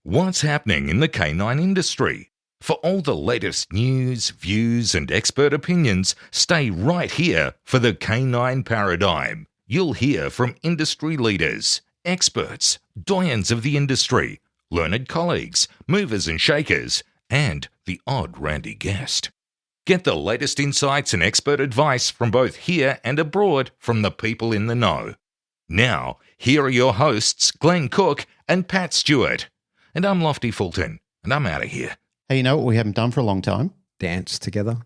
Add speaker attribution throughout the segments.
Speaker 1: What's happening in the canine industry? For all the latest news, views, and expert opinions, stay right here for the Canine Paradigm. You'll hear from industry leaders, experts, doyens of the industry, learned colleagues, movers and shakers, and the odd randy guest. Get the latest insights and expert advice from both here and abroad from the people in the know. Now, here are your hosts, Glenn Cook and Pat Stewart. And I'm Lofty Fulton, and I'm out of here.
Speaker 2: Hey, you know what we haven't done for a long time?
Speaker 3: Dance together.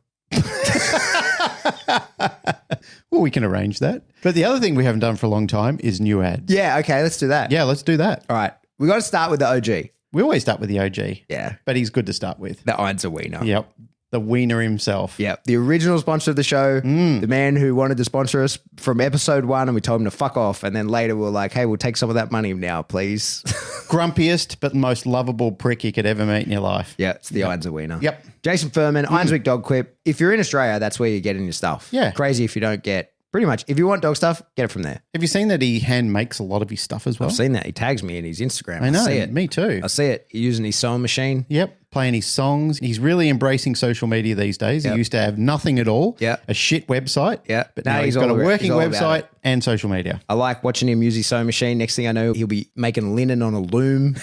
Speaker 2: Well, we can arrange that. But the other thing we haven't done for a long time is new ads.
Speaker 3: Yeah, okay, let's do that.
Speaker 2: Yeah, let's do that.
Speaker 3: All right, we got to start with the OG.
Speaker 2: We always start with the OG.
Speaker 3: Yeah.
Speaker 2: But he's good to start with.
Speaker 3: The Ides a Wiener.
Speaker 2: Yep. The wiener himself.
Speaker 3: Yep. The original sponsor of the show, the man who wanted to sponsor us from episode 1, and we told him to fuck off. And then later we were like, hey, we'll take some of that money now, please.
Speaker 2: Grumpiest but most lovable prick you could ever meet in your life.
Speaker 3: Yeah, it's the Ides a Wiener.
Speaker 2: Yep.
Speaker 3: Jason Furman, Ironswick Dog Quip. If you're in Australia, that's where you're getting your stuff.
Speaker 2: Yeah.
Speaker 3: Crazy if you don't get, pretty much, if you want dog stuff, get it from there.
Speaker 2: Have you seen that he hand makes a lot of his stuff as well?
Speaker 3: I've seen that. He tags me in his Instagram.
Speaker 2: I know.
Speaker 3: see it.
Speaker 2: Me too.
Speaker 3: I see it. Using his sewing machine.
Speaker 2: Yep. Playing his songs. He's really embracing social media these days.
Speaker 3: Yep.
Speaker 2: He used to have nothing at all.
Speaker 3: Yep.
Speaker 2: A shit website.
Speaker 3: Yeah.
Speaker 2: But now he's got a working website and social media.
Speaker 3: I like watching him use his sewing machine. Next thing I know, he'll be making linen on a loom.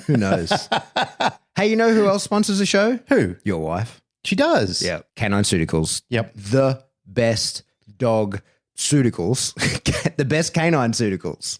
Speaker 3: Who knows? Hey, you know who else sponsors the show?
Speaker 2: Who?
Speaker 3: Your wife.
Speaker 2: She does.
Speaker 3: Yeah. Canine Pharmaceuticals.
Speaker 2: Yep.
Speaker 3: The best dog pharmaceuticals. The best canine pharmaceuticals.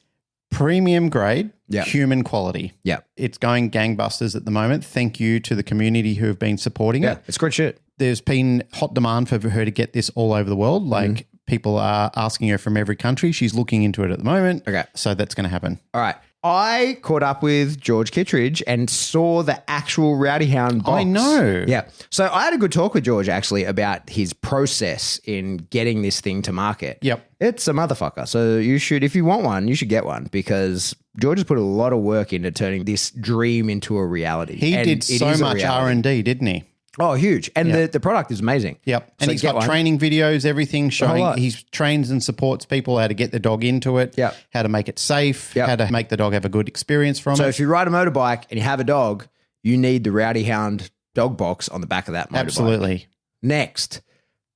Speaker 2: Premium grade,
Speaker 3: Yeah.
Speaker 2: human quality.
Speaker 3: Yeah.
Speaker 2: It's going gangbusters at the moment. Thank you to the community who have been supporting
Speaker 3: Yeah.
Speaker 2: it.
Speaker 3: It's great shit.
Speaker 2: There's been hot demand for her to get this all over the world. Like people are asking her from every country. She's looking into it at the moment.
Speaker 3: Okay.
Speaker 2: So that's going to happen.
Speaker 3: All right. I caught up with George Kittredge and saw the actual Rowdy Hound box.
Speaker 2: I know.
Speaker 3: Yeah. So I had a good talk with George actually about his process in getting this thing to market.
Speaker 2: Yep.
Speaker 3: It's a motherfucker. So you should, if you want one, you should get one because George has put a lot of work into turning this dream into a reality.
Speaker 2: He
Speaker 3: And
Speaker 2: did
Speaker 3: it
Speaker 2: so
Speaker 3: is a
Speaker 2: much
Speaker 3: reality.
Speaker 2: R&D, didn't he?
Speaker 3: Oh, huge. And the product is amazing.
Speaker 2: Yep. And
Speaker 3: So
Speaker 2: he's
Speaker 3: get
Speaker 2: got
Speaker 3: one.
Speaker 2: training videos, everything
Speaker 3: lot.
Speaker 2: showing he trains and supports people how to get the dog into it,
Speaker 3: Yep.
Speaker 2: how to make it safe,
Speaker 3: Yep.
Speaker 2: how to make the dog have a good experience from
Speaker 3: So
Speaker 2: it.
Speaker 3: if you ride a motorbike and you have a dog, you need the Rowdy Hound dog box on the back of that motorbike.
Speaker 2: Absolutely.
Speaker 3: Next,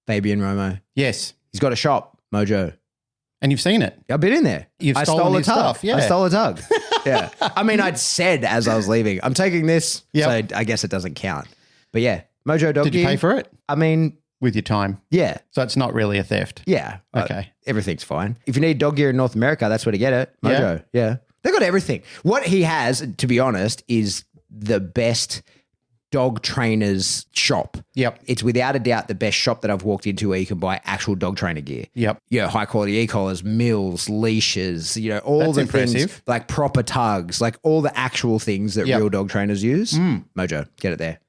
Speaker 3: Fabian Romo.
Speaker 2: Yes.
Speaker 3: He's got a shop, Mojo.
Speaker 2: And you've seen it.
Speaker 3: I've been in there.
Speaker 2: You've
Speaker 3: I
Speaker 2: stolen
Speaker 3: stole a
Speaker 2: his
Speaker 3: tug.
Speaker 2: stuff, yeah.
Speaker 3: I stole a tug. Yeah. I mean, I'd said as I was leaving, I'm taking this.
Speaker 2: Yep.
Speaker 3: So I guess it doesn't count. But yeah, Mojo Dog
Speaker 2: Did you
Speaker 3: Gear.
Speaker 2: pay for it?
Speaker 3: I mean,
Speaker 2: With your time.
Speaker 3: yeah.
Speaker 2: So it's not really a theft.
Speaker 3: Yeah.
Speaker 2: Okay.
Speaker 3: Everything's fine. If you need dog gear in North America, that's where to get it. Mojo. Yeah. They got everything. What he has, to be honest, is the best dog trainer's shop.
Speaker 2: Yep.
Speaker 3: It's without a doubt the best shop that I've walked into where you can buy actual dog trainer gear.
Speaker 2: Yep.
Speaker 3: Yeah, high quality e-collars, mills, leashes, all
Speaker 2: That's
Speaker 3: the
Speaker 2: impressive.
Speaker 3: things, like proper tugs, like all the actual things that
Speaker 2: Yep.
Speaker 3: real dog trainers use. Mojo, get it there.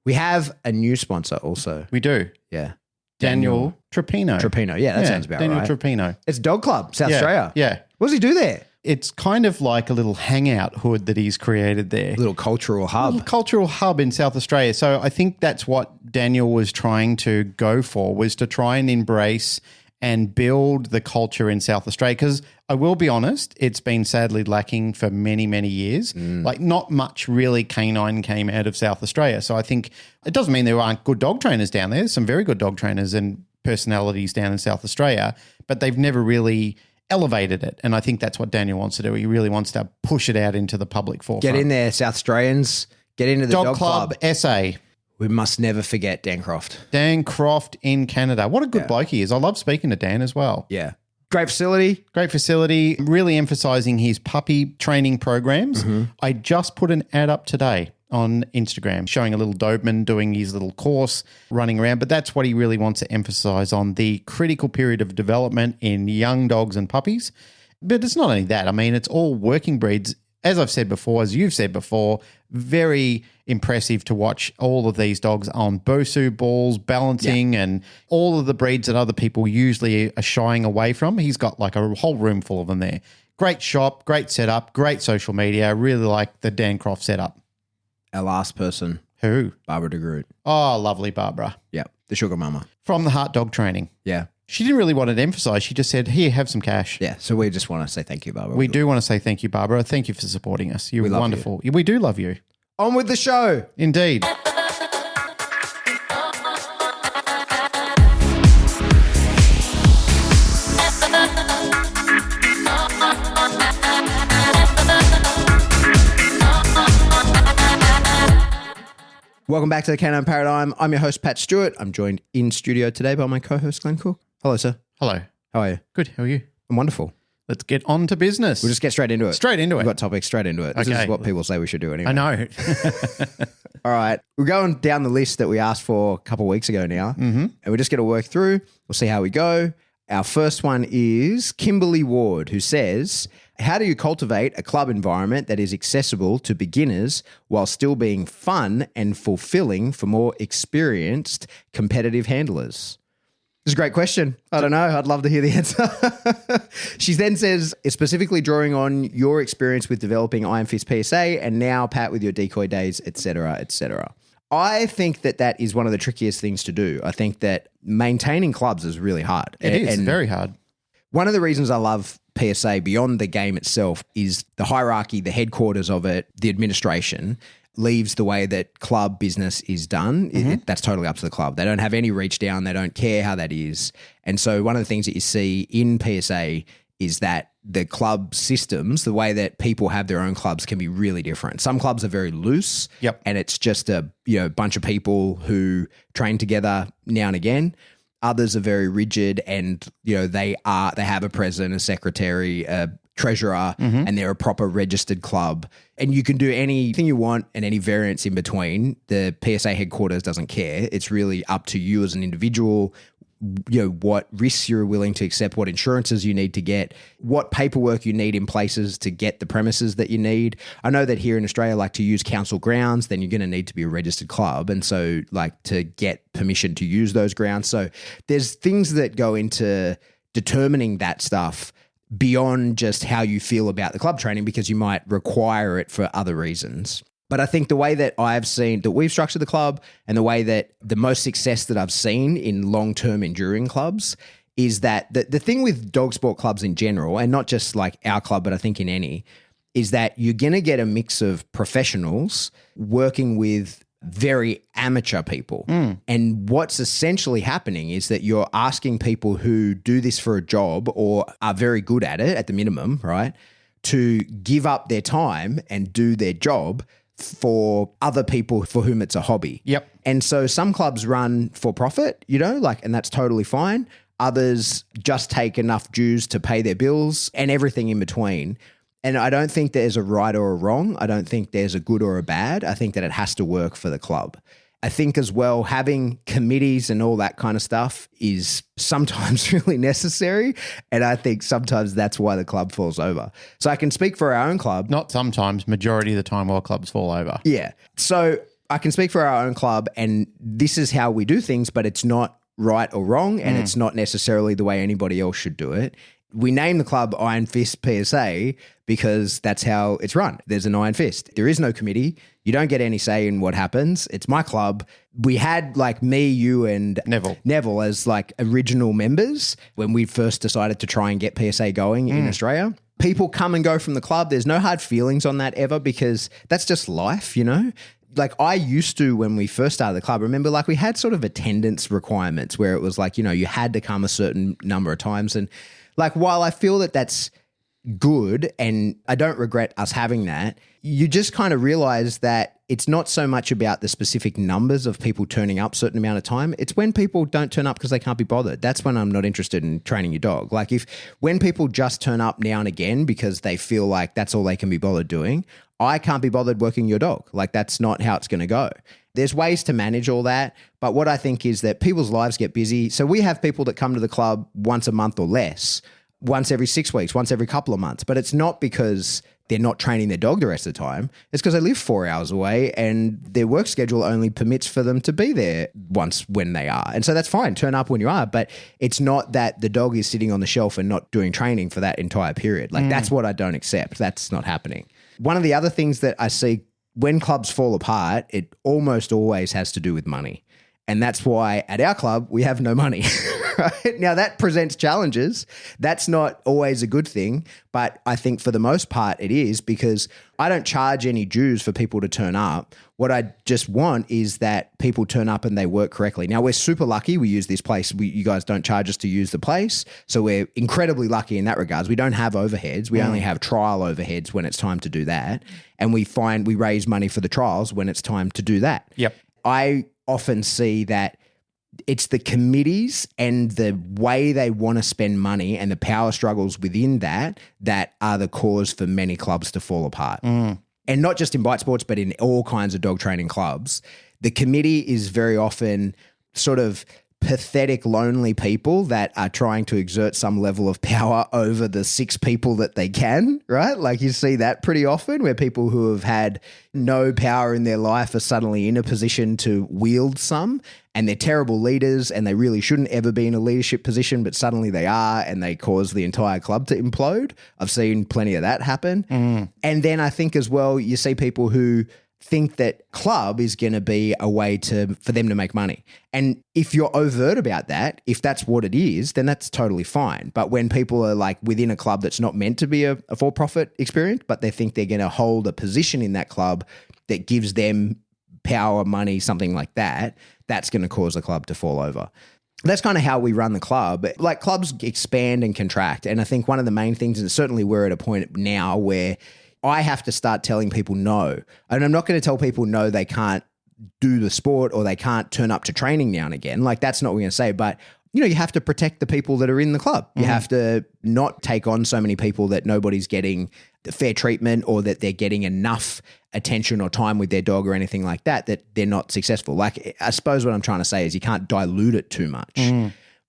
Speaker 3: We have a new sponsor also.
Speaker 2: We do.
Speaker 3: Yeah.
Speaker 2: Daniel Trapino.
Speaker 3: Trapino. Yeah, that sounds about
Speaker 2: Daniel
Speaker 3: right.
Speaker 2: Trapino.
Speaker 3: It's Dog Club, South
Speaker 2: Yeah.
Speaker 3: Australia.
Speaker 2: Yeah.
Speaker 3: What does he do there?
Speaker 2: It's kind of like a little hangout hood that he's created there.
Speaker 3: Little cultural hub.
Speaker 2: Little cultural hub in South Australia. So I think that's what Daniel was trying to go for, was to try and embrace and build the culture in South Australia. Because I will be honest, it's been sadly lacking for many, many years. Like not much really canine came out of South Australia. So I think it doesn't mean there aren't good dog trainers down there. There's some very good dog trainers and personalities down in South Australia, but they've never really elevated it. And I think that's what Daniel wants to do. He really wants to push it out into the public forefront.
Speaker 3: Get in there, South Australians. Get into the
Speaker 2: Dog Club SA.
Speaker 3: We must never forget Dan Croft.
Speaker 2: Dan Croft in Canada. What a good bloke he is. I love speaking to Dan as well.
Speaker 3: Yeah. Great facility.
Speaker 2: Great facility, really emphasizing his puppy training programs. I just put an ad up today on Instagram showing a little Doberman doing his little course, running around. But that's what he really wants to emphasize on, the critical period of development in young dogs and puppies. But it's not only that. I mean, it's all working breeds. As I've said before, as you've said before, very impressive to watch all of these dogs on Bosu balls, balancing, and all of the breeds that other people usually are shying away from. He's got like a whole room full of them there. Great shop, great setup, great social media. I really like the Dan Croft setup.
Speaker 3: Our last person,
Speaker 2: Who?
Speaker 3: Barbara de Groot.
Speaker 2: Oh, lovely Barbara.
Speaker 3: Yeah. The sugar mama.
Speaker 2: From the Heart Dog Training.
Speaker 3: Yeah.
Speaker 2: She didn't really want it emphasized. She just said, here, have some cash.
Speaker 3: Yeah. So we just want to say thank you, Barbara.
Speaker 2: We do want to say thank you, Barbara. Thank you for supporting us. You're
Speaker 3: love
Speaker 2: wonderful. We do love you.
Speaker 3: On with the show.
Speaker 2: Indeed.
Speaker 3: Welcome back to the Canine Paradigm. I'm your host, Pat Stewart. I'm joined in studio today by my co-host, Glenn Cook. Hello, sir.
Speaker 2: Hello.
Speaker 3: How are you?
Speaker 2: Good. How are you?
Speaker 3: I'm wonderful.
Speaker 2: Let's get on to business.
Speaker 3: We'll just get straight into it.
Speaker 2: Straight into it.
Speaker 3: We've got topics straight into it. This
Speaker 2: Okay.
Speaker 3: is what people say we should do anyway.
Speaker 2: I know.
Speaker 3: All right. We're going down the list that we asked for a couple of weeks ago now. Mm-hmm. And we're just going to work through. We'll see how we go. Our first one is Kimberly Ward, who says, how do you cultivate a club environment that is accessible to beginners while still being fun and fulfilling for more experienced competitive handlers? This is a great question. I don't know. I'd love to hear the answer. She then says, specifically drawing on your experience with developing Iron Fist PSA and now, Pat, with your decoy days, et cetera, et cetera. I think that is one of the trickiest things to do. I think that maintaining clubs is really hard.
Speaker 2: It is very hard.
Speaker 3: One of the reasons I love PSA beyond the game itself is the hierarchy, the headquarters of it, the administration leaves the way that club business is done. That's totally up to the club. They don't have any reach down. They don't care how that is. And so one of the things that you see in PSA is that the club systems, the way that people have their own clubs can be really different. Some clubs are very loose.
Speaker 2: Yep.
Speaker 3: And it's just a bunch of people who train together now and again. Others are very rigid and, they have a president, a secretary, a treasurer, and they're a proper registered club. And you can do anything you want and any variance in between. The PSA headquarters doesn't care. It's really up to you as an individual, what risks you're willing to accept, what insurances you need to get, what paperwork you need in places to get the premises that you need. I know that here in Australia, to use council grounds, then you're going to need to be a registered club. And so to get permission to use those grounds. So there's things that go into determining that stuff beyond just how you feel about the club training, because you might require it for other reasons. But I think the way that I've seen that we've structured the club and the way that the most success that I've seen in long-term enduring clubs is that the thing with dog sport clubs in general, and not just our club, but I think in any, is that you're going to get a mix of professionals working with very amateur people. And what's essentially happening is that you're asking people who do this for a job or are very good at it at the minimum, right, to give up their time and do their job for other people for whom it's a hobby.
Speaker 2: Yep.
Speaker 3: And so some clubs run for profit, and that's totally fine. Others just take enough dues to pay their bills and everything in between. And I don't think there's a right or a wrong. I don't think there's a good or a bad. I think that it has to work for the club. I think as well, having committees and all that kind of stuff is sometimes really necessary. And I think sometimes that's why the club falls over. So I can speak for our own club.
Speaker 2: Not sometimes, majority of the time while clubs fall over.
Speaker 3: Yeah. So I can speak for our own club and this is how we do things, but it's not right or wrong. And it's not necessarily the way anybody else should do it. We name the club Iron Fist PSA because that's how it's run. There's an Iron Fist. There is no committee. You don't get any say in what happens. It's my club. We had me, you, and Neville as original members when we first decided to try and get PSA going in Australia. People come and go from the club. There's no hard feelings on that ever because that's just life, I used to, when we first started the club, remember we had sort of attendance requirements where it was you had to come a certain number of times. And while I feel that that's good and I don't regret us having that, you just kind of realize that it's not so much about the specific numbers of people turning up a certain amount of time. It's when people don't turn up because they can't be bothered. That's when I'm not interested in training your dog. When people just turn up now and again because they feel like that's all they can be bothered doing, I can't be bothered working your dog. That's not how it's going to go. There's ways to manage all that. But what I think is that people's lives get busy. So we have people that come to the club once a month or less, once every 6 weeks, once every couple of months. But it's not because they're not training their dog the rest of the time. It's because they live 4 hours away and their work schedule only permits for them to be there once when they are. And so that's fine. Turn up when you are. But it's not that the dog is sitting on the shelf and not doing training for that entire period. That's what I don't accept. That's not happening. One of the other things that I see when clubs fall apart, it almost always has to do with money. And that's why at our club, we have no money, right? Now that presents challenges. That's not always a good thing, but I think for the most part it is, because I don't charge any dues for people to turn up. What I just want is that people turn up and they work correctly. Now we're super lucky. We use this place. You guys don't charge us to use the place. So we're incredibly lucky in that regards. We don't have overheads. We only have trial overheads when it's time to do that. And we raise money for the trials when it's time to do that.
Speaker 2: Yep.
Speaker 3: I often see that it's the committees and the way they want to spend money and the power struggles within that are the cause for many clubs to fall apart. And not just in bite sports, but in all kinds of dog training clubs. The committee is very often sort of pathetic, lonely people that are trying to exert some level of power over the 6 people that they can, right? Like you see that pretty often, where people who have had no power in their life are suddenly in a position to wield some, and they're terrible leaders and they really shouldn't ever be in a leadership position, but suddenly they are, and they cause the entire club to implode. I've seen plenty of that happen. And then I think as well, you see people who think that club is going to be a way for them to make money. And if you're overt about that, if that's what it is, then that's totally fine. But when people are like within a club that's not meant to be a for-profit experience, but they think they're going to hold a position in that club that gives them power, money, something like that, that's going to cause the club to fall over. That's kind of how we run the club. Like clubs expand and contract. And I think one of the main things, and certainly we're at a point now where I have to start telling people no. And I'm not going to tell people no, they can't do the sport or they can't turn up to training now and again. Like that's not what we're going to say. But, you know, you have to protect the people that are in the club. You have to not take on so many people that nobody's getting the fair treatment or that they're getting enough attention or time with their dog or anything like that, that they're not successful. Like I suppose what I'm trying to say is you can't dilute it too much.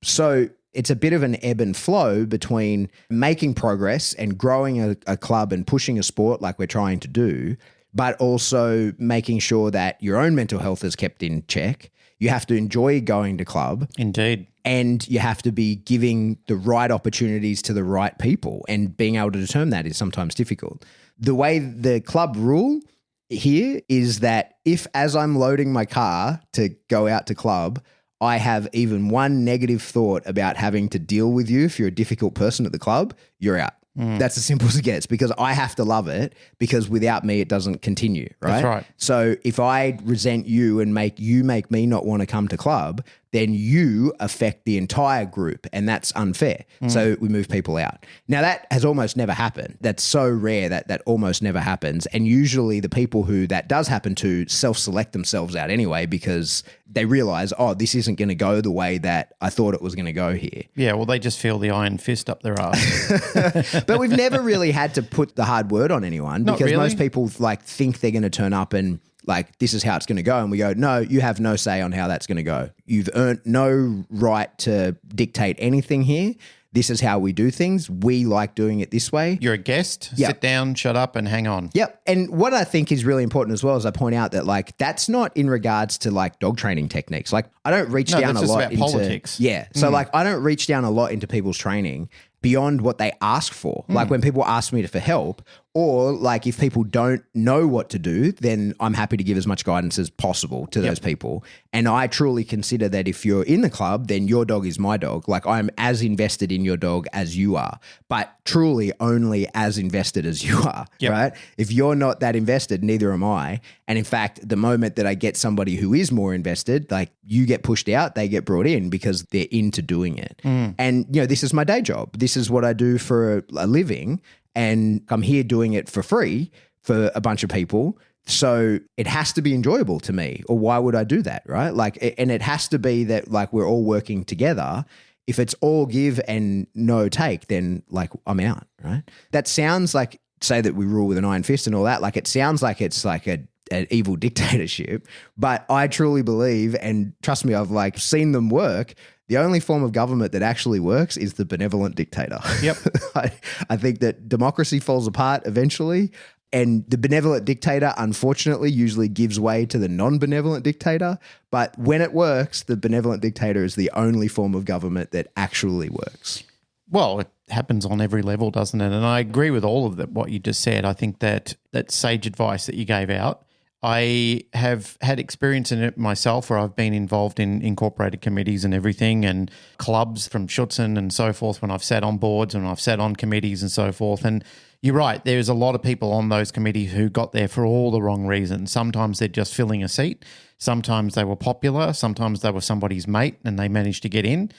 Speaker 3: So it's a bit of an ebb and flow between making progress and growing a club and pushing a sport like we're trying to do, but also making sure that your own mental health is kept in check. You have to enjoy going to club.
Speaker 2: Indeed.
Speaker 3: And you have to be giving the right opportunities to the right people, and being able to determine that is sometimes difficult. The way the club rule here is that if, as I'm loading my car to go out to club, I have even one negative thought about having to deal with you if you're a difficult person at the club, you're out. That's as simple as it gets, because I have to love it, because without me, it doesn't continue, right?
Speaker 2: That's right.
Speaker 3: So if I resent you and make me not want to come to club, then you affect the entire group, and that's unfair. So we move people out. Now that has almost never happened. That's so rare that almost never happens. And usually the people who that does happen to self-select themselves out anyway, because they realize, oh, this isn't going to go the way that I thought it was going to go here.
Speaker 2: Yeah, well, they just feel the iron fist up their ass.
Speaker 3: But we've never really had to put the hard word on anyone,
Speaker 2: Not
Speaker 3: because
Speaker 2: really.
Speaker 3: most people like think they're going to turn up and like, this is how it's going to go. And we go, no, you have no say on how that's going to go. You've earned no right to dictate anything here. This is how we do things. We like doing it this way.
Speaker 2: You're a guest.
Speaker 3: Yep.
Speaker 2: Sit down, shut up, and hang on.
Speaker 3: Yep. And what I think is really important as well is I point out that like that's not in regards to like dog training techniques. Like I don't reach down
Speaker 2: that's
Speaker 3: a
Speaker 2: just
Speaker 3: lot
Speaker 2: about
Speaker 3: into
Speaker 2: politics.
Speaker 3: Yeah. So like I don't reach down a lot into people's training beyond what they ask for. Like when people ask me for help, or like if people don't know what to do, then I'm happy to give as much guidance as possible to those people. And I truly consider that if you're in the club, then your dog is my dog. Like I'm as invested in your dog as you are, but truly only as invested as you are, right? If you're not that invested, neither am I. And in fact, the moment that I get somebody who is more invested, like you get pushed out, they get brought in because they're into doing it. And, you know, this is my day job. This is what I do for a living. And I'm here doing it for free for a bunch of people. So it has to be enjoyable to me, or why would I do that, right? Like, and it has to be that like we're all working together. If it's all give and no take, then like I'm out, right? That sounds like, say that we rule with an iron fist and all that. Like it sounds like it's like an evil dictatorship, but I truly believe, and trust me, I've like seen them work. The only form of government that actually works is the benevolent dictator.
Speaker 2: Yep.
Speaker 3: I think that democracy falls apart eventually, and the benevolent dictator, unfortunately, usually gives way to the non-benevolent dictator. But when it works, the benevolent dictator is the only form of government that actually works.
Speaker 2: Well, it happens on every level, doesn't it? And I agree with all of that, what you just said. I think that sage advice that you gave out, I have had experience in it myself where I've been involved in incorporated committees and everything and clubs from Schutzen and so forth when I've sat on boards and I've sat on committees and so forth. And you're right, there's a lot of people on those committees who got there for all the wrong reasons. Sometimes they're just filling a seat. Sometimes they were popular. Sometimes they were somebody's mate and they managed to get in.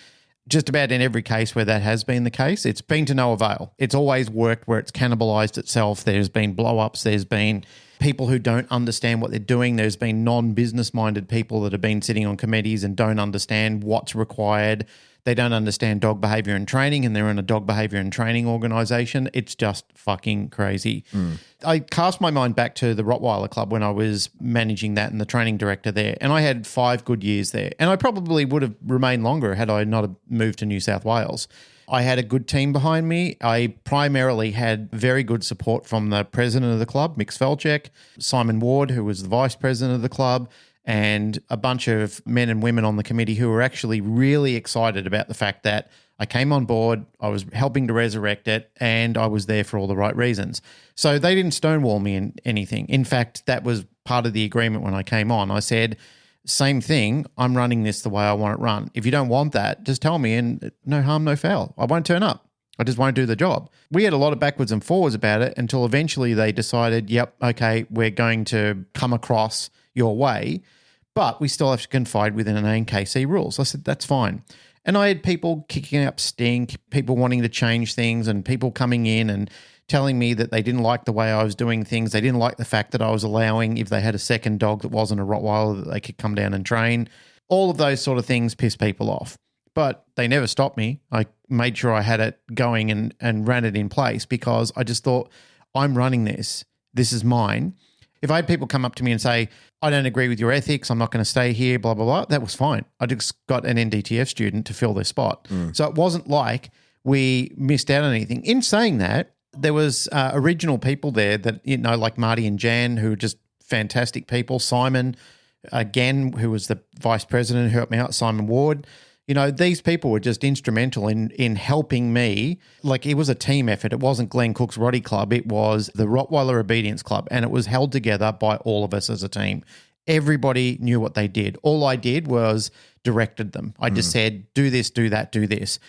Speaker 2: Just about in every case where that has been the case, it's been to no avail. It's always worked where it's cannibalized itself. There's been blow-ups. There's been people who don't understand what they're doing. There's been non-business minded people that have been sitting on committees and don't understand what's required. They don't understand dog behavior and training, and they're in a dog behavior and training organization. It's just fucking crazy. I cast my mind back to the Rottweiler Club when I was managing that and the training director there, and I had 5 good years there. And I probably would have remained longer had I not have moved to New South Wales. I had a good team behind me. I primarily had very good support from the president of the club, Mick Svelchek, Simon Ward, who was the vice president of the club, and a bunch of men and women on the committee who were actually really excited about the fact that I came on board, I was helping to resurrect it, and I was there for all the right reasons. So they didn't stonewall me in anything. In fact, that was part of the agreement when I came on. I said, same thing, I'm running this the way I want it run. If you don't want that, just tell me and no harm, no foul. I won't turn up. I just won't do the job. We had a lot of backwards and forwards about it until eventually they decided, yep, okay, we're going to come across your way, but we still have to confide within an ANKC rules. I said, that's fine. And I had people kicking up stink, people wanting to change things and people coming in and telling me that they didn't like the way I was doing things. They didn't like the fact that I was allowing, if they had a second dog that wasn't a Rottweiler, that they could come down and train. All of those sort of things piss people off. But they never stopped me. I made sure I had it going and ran it in place because I just thought, I'm running this. This is mine. If I had people come up to me and say, I don't agree with your ethics, I'm not going to stay here, blah, blah, blah, that was fine. I just got an NDTF student to fill their spot. So it wasn't like we missed out on anything. In saying that, there was original people there that, you know, like Marty and Jan, who were just fantastic people. Simon, again, who was the vice president who helped me out, Simon Ward. You know, these people were just instrumental in helping me. Like, it was a team effort. It wasn't Glenn Cook's Roddy Club. It was the Rottweiler Obedience Club, and it was held together by all of us as a team. Everybody knew what they did. All I did was directed them. I just said, do this, do that, do this.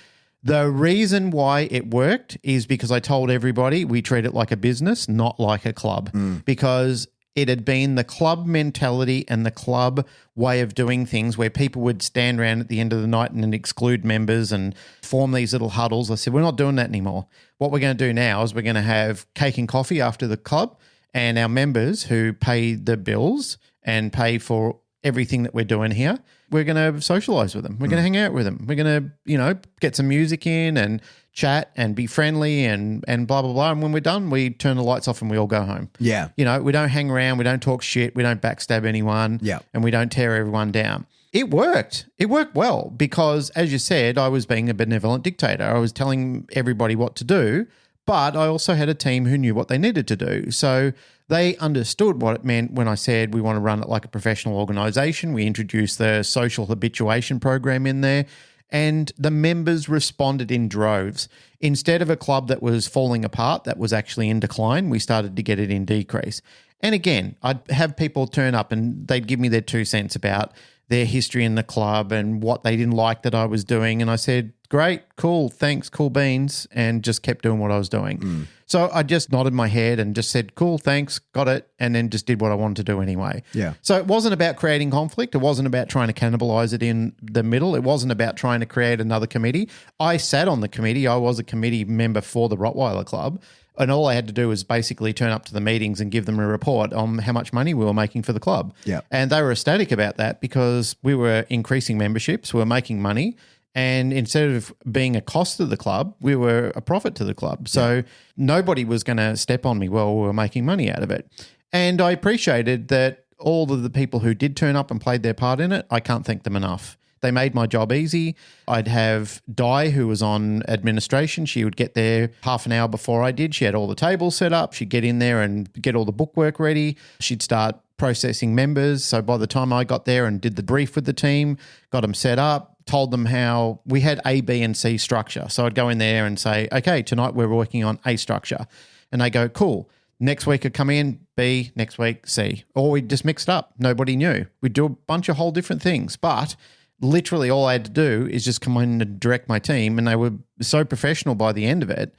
Speaker 2: The reason why it worked is because I told everybody we treat it like a business, not like a club, because it had been the club mentality and the club way of doing things where people would stand around at the end of the night and exclude members and form these little huddles. I said, we're not doing that anymore. What we're going to do now is we're going to have cake and coffee after the club, and our members who pay the bills and pay for everything that we're doing here, we're going to socialize with them. We're going to hang out with them. We're going to, you know, get some music in and chat and be friendly and blah, blah, blah. And when we're done, we turn the lights off and we all go home. Yeah. You know, we don't hang around. We don't talk shit. We don't backstab anyone. Yeah. And we don't tear everyone down. It worked. It worked well because, as you said, I was being a benevolent dictator. I was telling everybody what to do, but I also had a team who knew what they needed to do. So they understood what it meant when I said we want to run it like a professional organisation. We introduced the social habituation program in there, and the members responded in droves. Instead of a club that was falling apart, that was actually in decline, we started to get it in decrease. And again, I'd have people turn up and they'd give me their 2 cents about their history in the club and what they didn't like that I was doing. And I said, great, cool, thanks, cool beans, and just kept doing what I was doing. So I just nodded my head and just said, cool, thanks, got it, and then just did what I wanted to do anyway. Yeah. So it wasn't about creating conflict. It wasn't about trying to cannibalize it in the middle. It wasn't about trying to create another committee. I sat on the committee. I was a committee member for the Rottweiler Club, and all I had to do was basically turn up to the meetings and give them a report on how much money we were making for the club. Yeah. And they were ecstatic about that because we were increasing memberships, we were making money, and instead of being a cost to the club, we were a profit to the club. So nobody was going to step on me while we were making money out of it. And I appreciated that all of the people who did turn up and played their part in it, I can't thank them enough. They made my job easy. I'd have Di, who was on administration. She would get there half an hour before I did. She had all the tables set up. She'd get in there and get all the bookwork ready. She'd start processing members. So by the time I got there and did the brief with the team, got them set up, told them how we had A, B, and C structure. So I'd go in there and say, okay, tonight we're working on A structure. And they go, cool. Next week I'd come in, B, next week, C. Or we'd just mix it up. Nobody knew. We'd do a bunch of whole different things. But literally all I had to do is just come in and direct my team, and they were so professional by the end of it,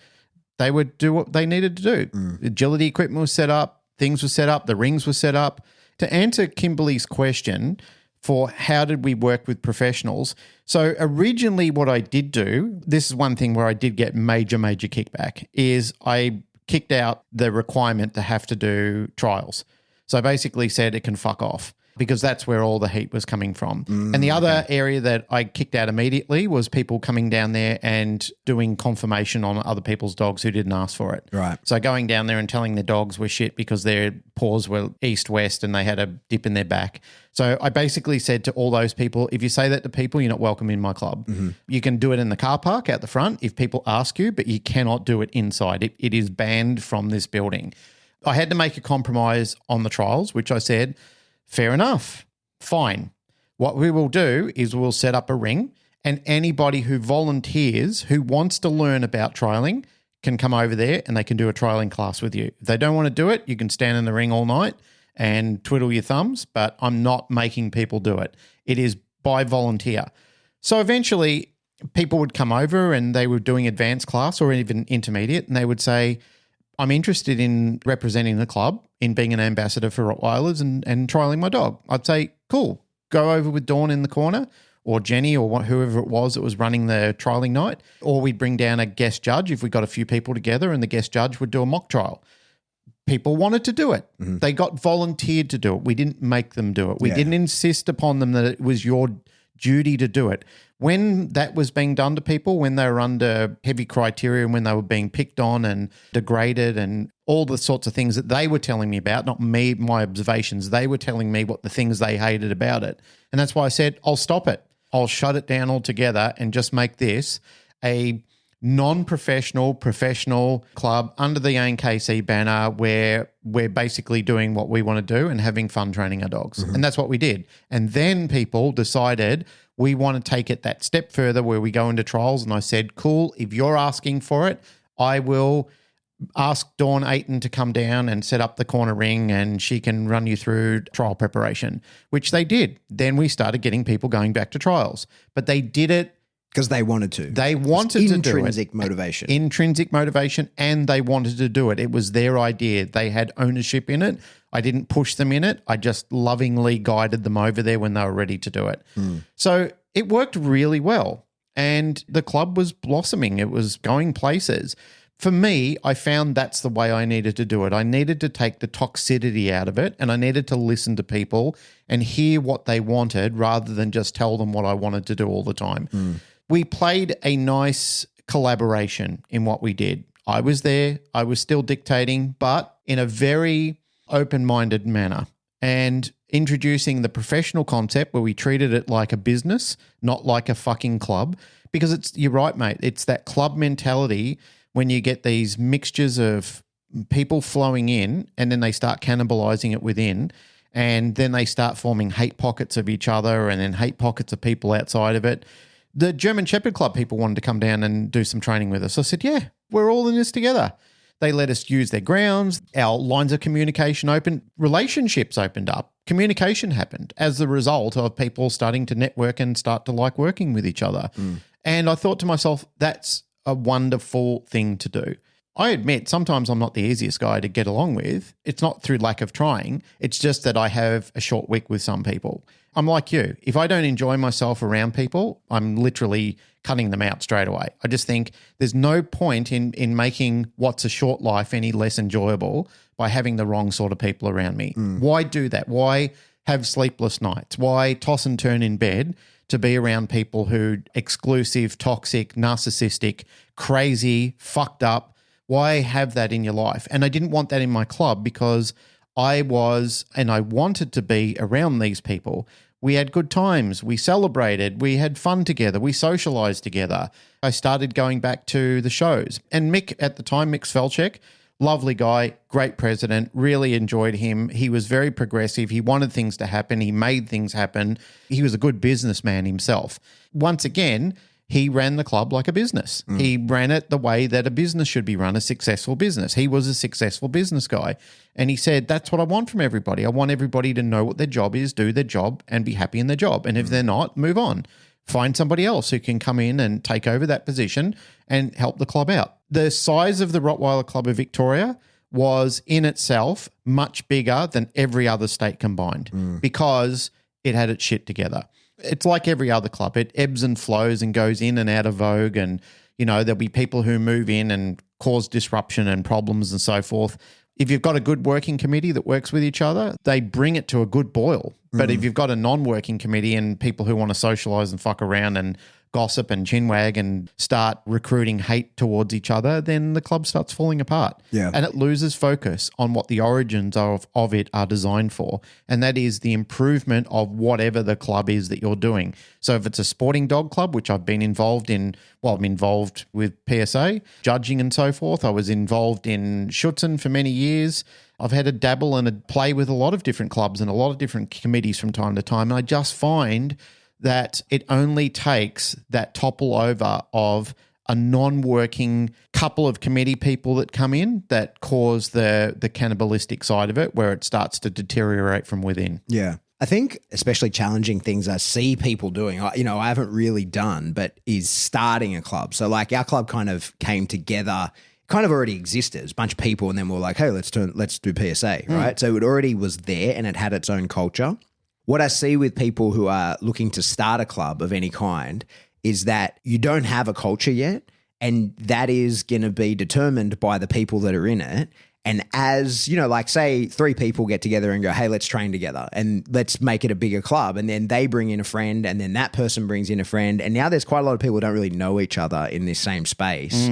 Speaker 2: they would do what they needed to do. Agility equipment was set up, things were set up, the rings were set up. To answer Kimberly's question for how did we work with professionals, so originally what I did do, this is one thing where I did get major kickback, is I kicked out the requirement to have to do trials. So I basically said it can fuck off, because that's where all the heat was coming from. And the other area that I kicked out immediately was people coming down there and doing confirmation on other people's dogs who didn't ask for it.
Speaker 3: Right.
Speaker 2: So going down there and telling their dogs were shit because their paws were east-west and they had a dip in their back. So I basically said to all those people, if you say that to people, you're not welcome in my club. You can do it in the car park out the front if people ask you, but you cannot do it inside. It is banned from this building. I had to make a compromise on the trials, which I said, fair enough, fine. What we will do is we'll set up a ring, and anybody who volunteers who wants to learn about trialing can come over there and they can do a trialing class with you. If they don't want to do it, you can stand in the ring all night and twiddle your thumbs, but I'm not making people do it. It is by volunteer. So eventually people would come over and they were doing advanced class or even intermediate, and they would say, I'm interested in representing the club, in being an ambassador for Rottweilers and trialing my dog. I'd say, cool, go over with Dawn in the corner, or Jenny, or whoever it was that was running the trialing night. Or we'd bring down a guest judge if we got a few people together, and the guest judge would do a mock trial. People wanted to do it. They got volunteered to do it. We didn't make them do it. We didn't insist upon them that it was your duty to do it. When that was being done to people, when they were under heavy criteria and when they were being picked on and degraded and all the sorts of things that they were telling me about, not me, my observations, they were telling me what the things they hated about it. And that's why I said, I'll stop it. I'll shut it down altogether and just make this a non-professional, professional club under the ANKC banner where we're basically doing what we want to do and having fun training our dogs. And that's what we did. And then people decided we want to take it that step further where we go into trials. And I said, cool, if you're asking for it, I will ask Dawn Ayton to come down and set up the corner ring and she can run you through trial preparation, which they did. Then we started getting people going back to trials. But they did it
Speaker 3: because they wanted to.
Speaker 2: They wanted to do it.
Speaker 3: Intrinsic motivation.
Speaker 2: Intrinsic motivation, and they wanted to do it. It was their idea. They had ownership in it. I didn't push them in it. I just lovingly guided them over there when they were ready to do it. So it worked really well, and the club was blossoming. It was going places. For me, I found that's the way I needed to do it. I needed to take the toxicity out of it, and I needed to listen to people and hear what they wanted rather than just tell them what I wanted to do all the time. We played a nice collaboration in what we did. I was there. I was still dictating, but in a very open-minded manner, and introducing the professional concept where we treated it like a business, not like a fucking club, because you're right, mate. It's that club mentality when you get these mixtures of people flowing in and then they start cannibalizing it within, and then they start forming hate pockets of each other and then hate pockets of people outside of it. The German Shepherd Club people wanted to come down and do some training with us. I said, yeah, we're all in this together. They let us use their grounds. Our lines of communication opened. Relationships opened up. Communication happened as the result of people starting to network and start to like working with each other. And I thought to myself, that's a wonderful thing to do. I admit sometimes I'm not the easiest guy to get along with. It's not through lack of trying. It's just that I have a short wick with some people. I'm like you. If I don't enjoy myself around people, I'm literally cutting them out straight away. I just think there's no point in making what's a short life any less enjoyable by having the wrong sort of people around me. Why do that? Why have sleepless nights? Why toss and turn in bed to be around people who exclusive, toxic, narcissistic, crazy, fucked up? Why have that in your life? And I didn't want that in my club because I was and I wanted to be around these people. We had good times. We celebrated. We had fun together. We socialized together. I started going back to the shows. And Mick, at the time, Mick Svelchek, lovely guy, great president, really enjoyed him. He was very progressive. He wanted things to happen. He made things happen. He was a good businessman himself. Once again, he ran the club like a business. He ran it the way that a business should be run, a successful business. He was a successful business guy. And he said, that's what I want from everybody. I want everybody to know what their job is, do their job, and be happy in their job. And if they're not, move on. Find somebody else who can come in and take over that position and help the club out. The size of the Rottweiler Club of Victoria was in itself much bigger than every other state combined because it had its shit together. It's like every other club. It ebbs and flows and goes in and out of vogue. And, you know, there'll be people who move in and cause disruption and problems and so forth. If you've got a good working committee that works with each other, they bring it to a good boil. But if you've got a non-working committee and people who want to socialise and fuck around and gossip and chinwag and start recruiting hate towards each other, then the club starts falling apart.
Speaker 3: Yeah.
Speaker 2: And it loses focus on what the origins of it are designed for. And that is the improvement of whatever the club is that you're doing. So if it's a sporting dog club, which I've been involved in, well, I'm involved with PSA, judging and so forth. I was involved in Schutzen for many years. I've had a dabble and a play with a lot of different clubs and a lot of different committees from time to time. And I just find that it only takes that topple over of a non-working couple of committee people that come in that cause the cannibalistic side of it, where it starts to deteriorate from within.
Speaker 3: Yeah. I think especially challenging things I see people doing, I haven't really done, but is starting a club. So like our club kind of came together, kind of already existed. It was a bunch of people and then we're like, hey, let's do PSA, right? So it already was there and it had its own culture. What I see with people who are looking to start a club of any kind is that you don't have a culture yet, and that is going to be determined by the people that are in it. And as, like say 3 people get together and go, hey, let's train together and let's make it a bigger club. And then they bring in a friend and then that person brings in a friend. And now there's quite a lot of people who don't really know each other in this same space.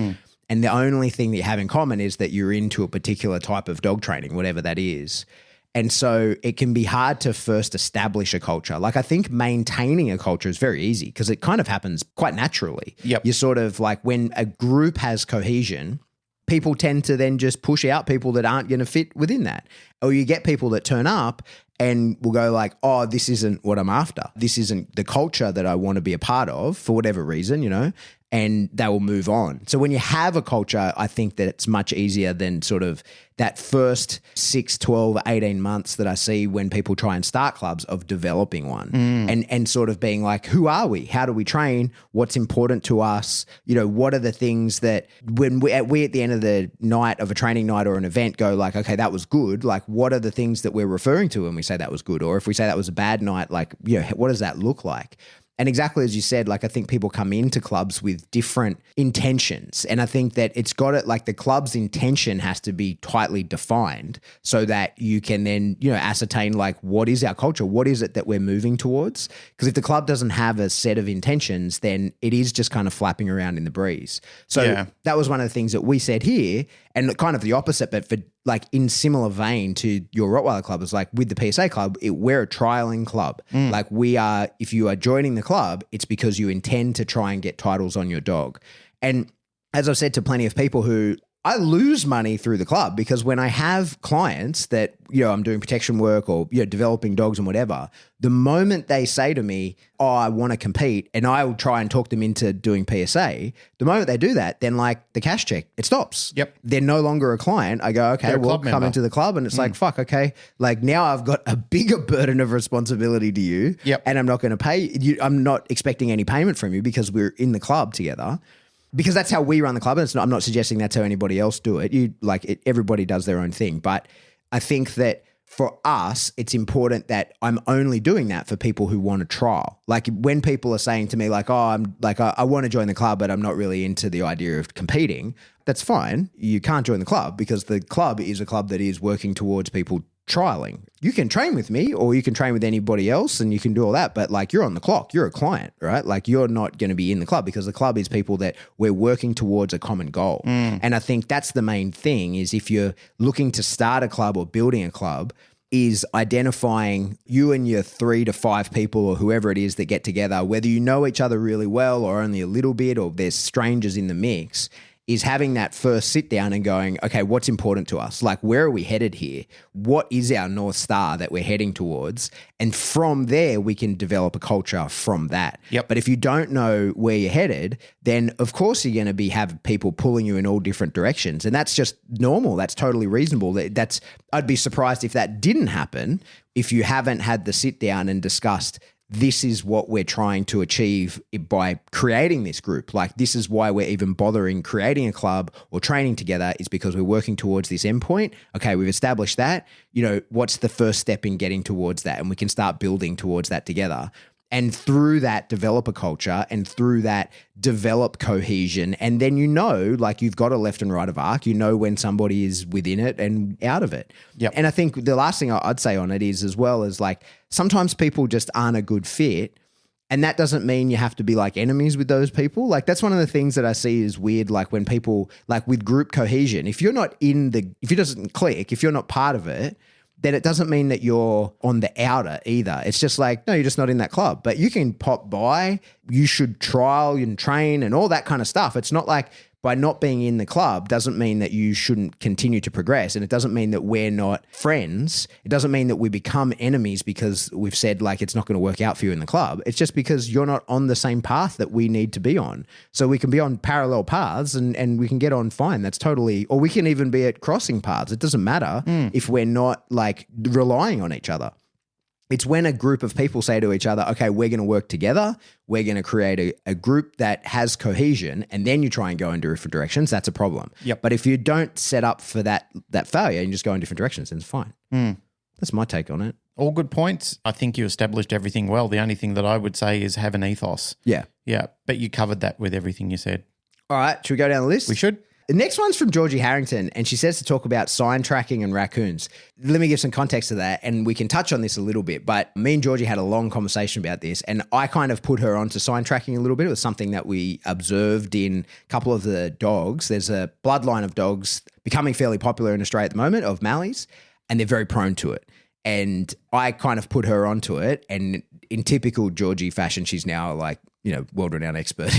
Speaker 3: And the only thing that you have in common is that you're into a particular type of dog training, whatever that is. And so it can be hard to first establish a culture. Like I think maintaining a culture is very easy because it kind of happens quite naturally.
Speaker 2: Yep.
Speaker 3: You're sort of like when a group has cohesion, people tend to then just push out people that aren't going to fit within that. Or you get people that turn up and will go like, oh, this isn't what I'm after. This isn't the culture that I want to be a part of for whatever reason, and they will move on. So when you have a culture, I think that it's much easier than sort of that first 6, 12, 18 months that I see when people try and start clubs of developing one and sort of being like, who are we? How do we train? What's important to us? What are the things that when we at the end of the night of a training night or an event go like, okay, that was good. Like, what are the things that we're referring to when we say that was good? Or if we say that was a bad night, like, what does that look like? And exactly as you said, like I think people come into clubs with different intentions. And I think that the club's intention has to be tightly defined so that you can then, ascertain like what is our culture? What is it that we're moving towards? Because if the club doesn't have a set of intentions, then it is just kind of flapping around in the breeze. So that was one of the things that we said here, and kind of the opposite, but for like in similar vein to your Rottweiler club, is like with the PSA club, we're a trialing club. Like if you are joining the club, it's because you intend to try and get titles on your dog. And as I've said to plenty of people who I lose money through the club, because when I have clients that, I'm doing protection work or, developing dogs and whatever, the moment they say to me, oh, I want to compete, and I will try and talk them into doing PSA, the moment they do that, then like the cash check, it stops.
Speaker 2: Yep.
Speaker 3: They're no longer a client. I go, okay, well, come into the club, and it's like, fuck, okay. Like now I've got a bigger burden of responsibility to you.
Speaker 2: Yep.
Speaker 3: And I'm not going to pay you. I'm not expecting any payment from you because we're in the club together. Because that's how we run the club. And I'm not suggesting that's how anybody else do it. Everybody does their own thing. But I think that for us, it's important that I'm only doing that for people who want to trial. Like when people are saying to me like, oh, I want to join the club, but I'm not really into the idea of competing. That's fine. You can't join the club because the club is a club that is working towards people trialing. You can train with me or you can train with anybody else and you can do all that, but like you're on the clock, you're a client, right? Like you're not going to be in the club because the club is people that we're working towards a common goal. And I think that's the main thing is if you're looking to start a club or building a club, is identifying you and your 3 to 5 people or whoever it is that get together, whether you know each other really well or only a little bit or there's strangers in the mix, is having that first sit down and going, okay, what's important to us? Like, where are we headed here? What is our North Star that we're heading towards? And from there, we can develop a culture from that.
Speaker 2: Yep.
Speaker 3: But if you don't know where you're headed, then of course you're going to have people pulling you in all different directions. And that's just normal. That's totally reasonable. I'd be surprised if that didn't happen if you haven't had the sit down and discussed, this is what we're trying to achieve by creating this group. Like, this is why we're even bothering creating a club or training together, is because we're working towards this endpoint. Okay, we've established that. What's the first step in getting towards that? And we can start building towards that together. And through that, develop a culture, and through that, develop cohesion. And then like, you've got a left and right of arc. You know when somebody is within it and out of it.
Speaker 2: Yep.
Speaker 3: And I think the last thing I'd say on it is, as well as, like, sometimes people just aren't a good fit. And that doesn't mean you have to be like enemies with those people. Like, that's one of the things that I see is weird. Like, when people, like with group cohesion, if it doesn't click, if you're not part of it, then it doesn't mean that you're on the outer either. It's just like, no, you're just not in that club. But you can pop by, you should trial and train and all that kind of stuff. It's not like by not being in the club doesn't mean that you shouldn't continue to progress. And it doesn't mean that we're not friends. It doesn't mean that we become enemies because we've said, like, it's not going to work out for you in the club. It's just because you're not on the same path that we need to be on. So we can be on parallel paths and we can get on fine. That's totally, or we can even be at crossing paths. It doesn't matter if we're not, like, relying on each other. It's when a group of people say to each other, okay, we're going to work together. We're going to create a group that has cohesion, and then you try and go in different directions. That's a problem.
Speaker 2: Yep.
Speaker 3: But if you don't set up for that failure and you just go in different directions, then it's fine. That's my take on it.
Speaker 2: All good points. I think you established everything well. The only thing that I would say is have an ethos.
Speaker 3: Yeah.
Speaker 2: Yeah. But you covered that with everything you said.
Speaker 3: All right. Should we go down the list?
Speaker 2: We should.
Speaker 3: The next one's from Georgie Harrington, and she says to talk about sign tracking and raccoons. Let me give some context to that, and we can touch on this a little bit, but me and Georgie had a long conversation about this, and I kind of put her onto sign tracking a little bit. It was something that we observed in a couple of the dogs. There's a bloodline of dogs becoming fairly popular in Australia at the moment, of Malleys, and they're very prone to it. And I kind of put her onto it, and in typical Georgie fashion, she's now like, world-renowned expert.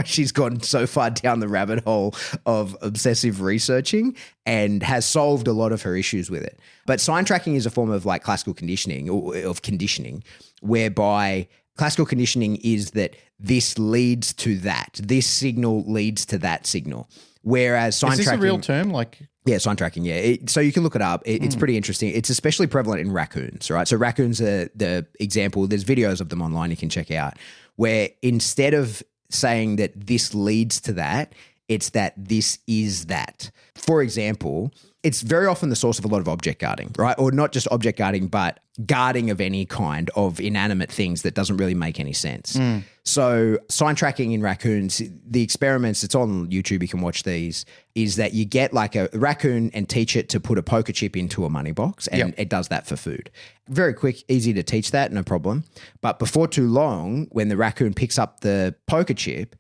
Speaker 3: She's gone so far down the rabbit hole of obsessive researching and has solved a lot of her issues with it. But sign tracking is a form of, like, classical conditioning, or of conditioning, whereby classical conditioning is that this leads to that. This signal leads to that signal. Whereas sign tracking... Is this a
Speaker 2: real term?
Speaker 3: Yeah, sign tracking, yeah. So you can look it up. It's pretty interesting. It's especially prevalent in raccoons, right? So raccoons are the example. There's videos of them online you can check out, where instead of saying that this leads to that, it's that this is that. For example, it's very often the source of a lot of object guarding, right? Or not just object guarding, but guarding of any kind of inanimate things that doesn't really make any sense. So sign tracking in raccoons, the experiments, it's on YouTube, you can watch these, is that you get like a raccoon and teach it to put a poker chip into a money box, and it does that for food. Very quick, easy to teach that, no problem. But before too long, when the raccoon picks up the poker chip,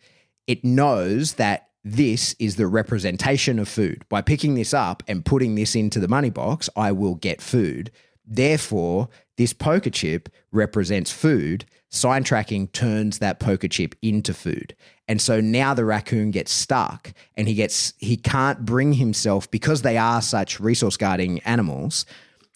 Speaker 3: it knows that this is the representation of food. By picking this up and putting this into the money box, I will get food. Therefore, this poker chip represents food. Sign tracking turns that poker chip into food. And so now the raccoon gets stuck, and he can't bring himself, because they are such resource guarding animals,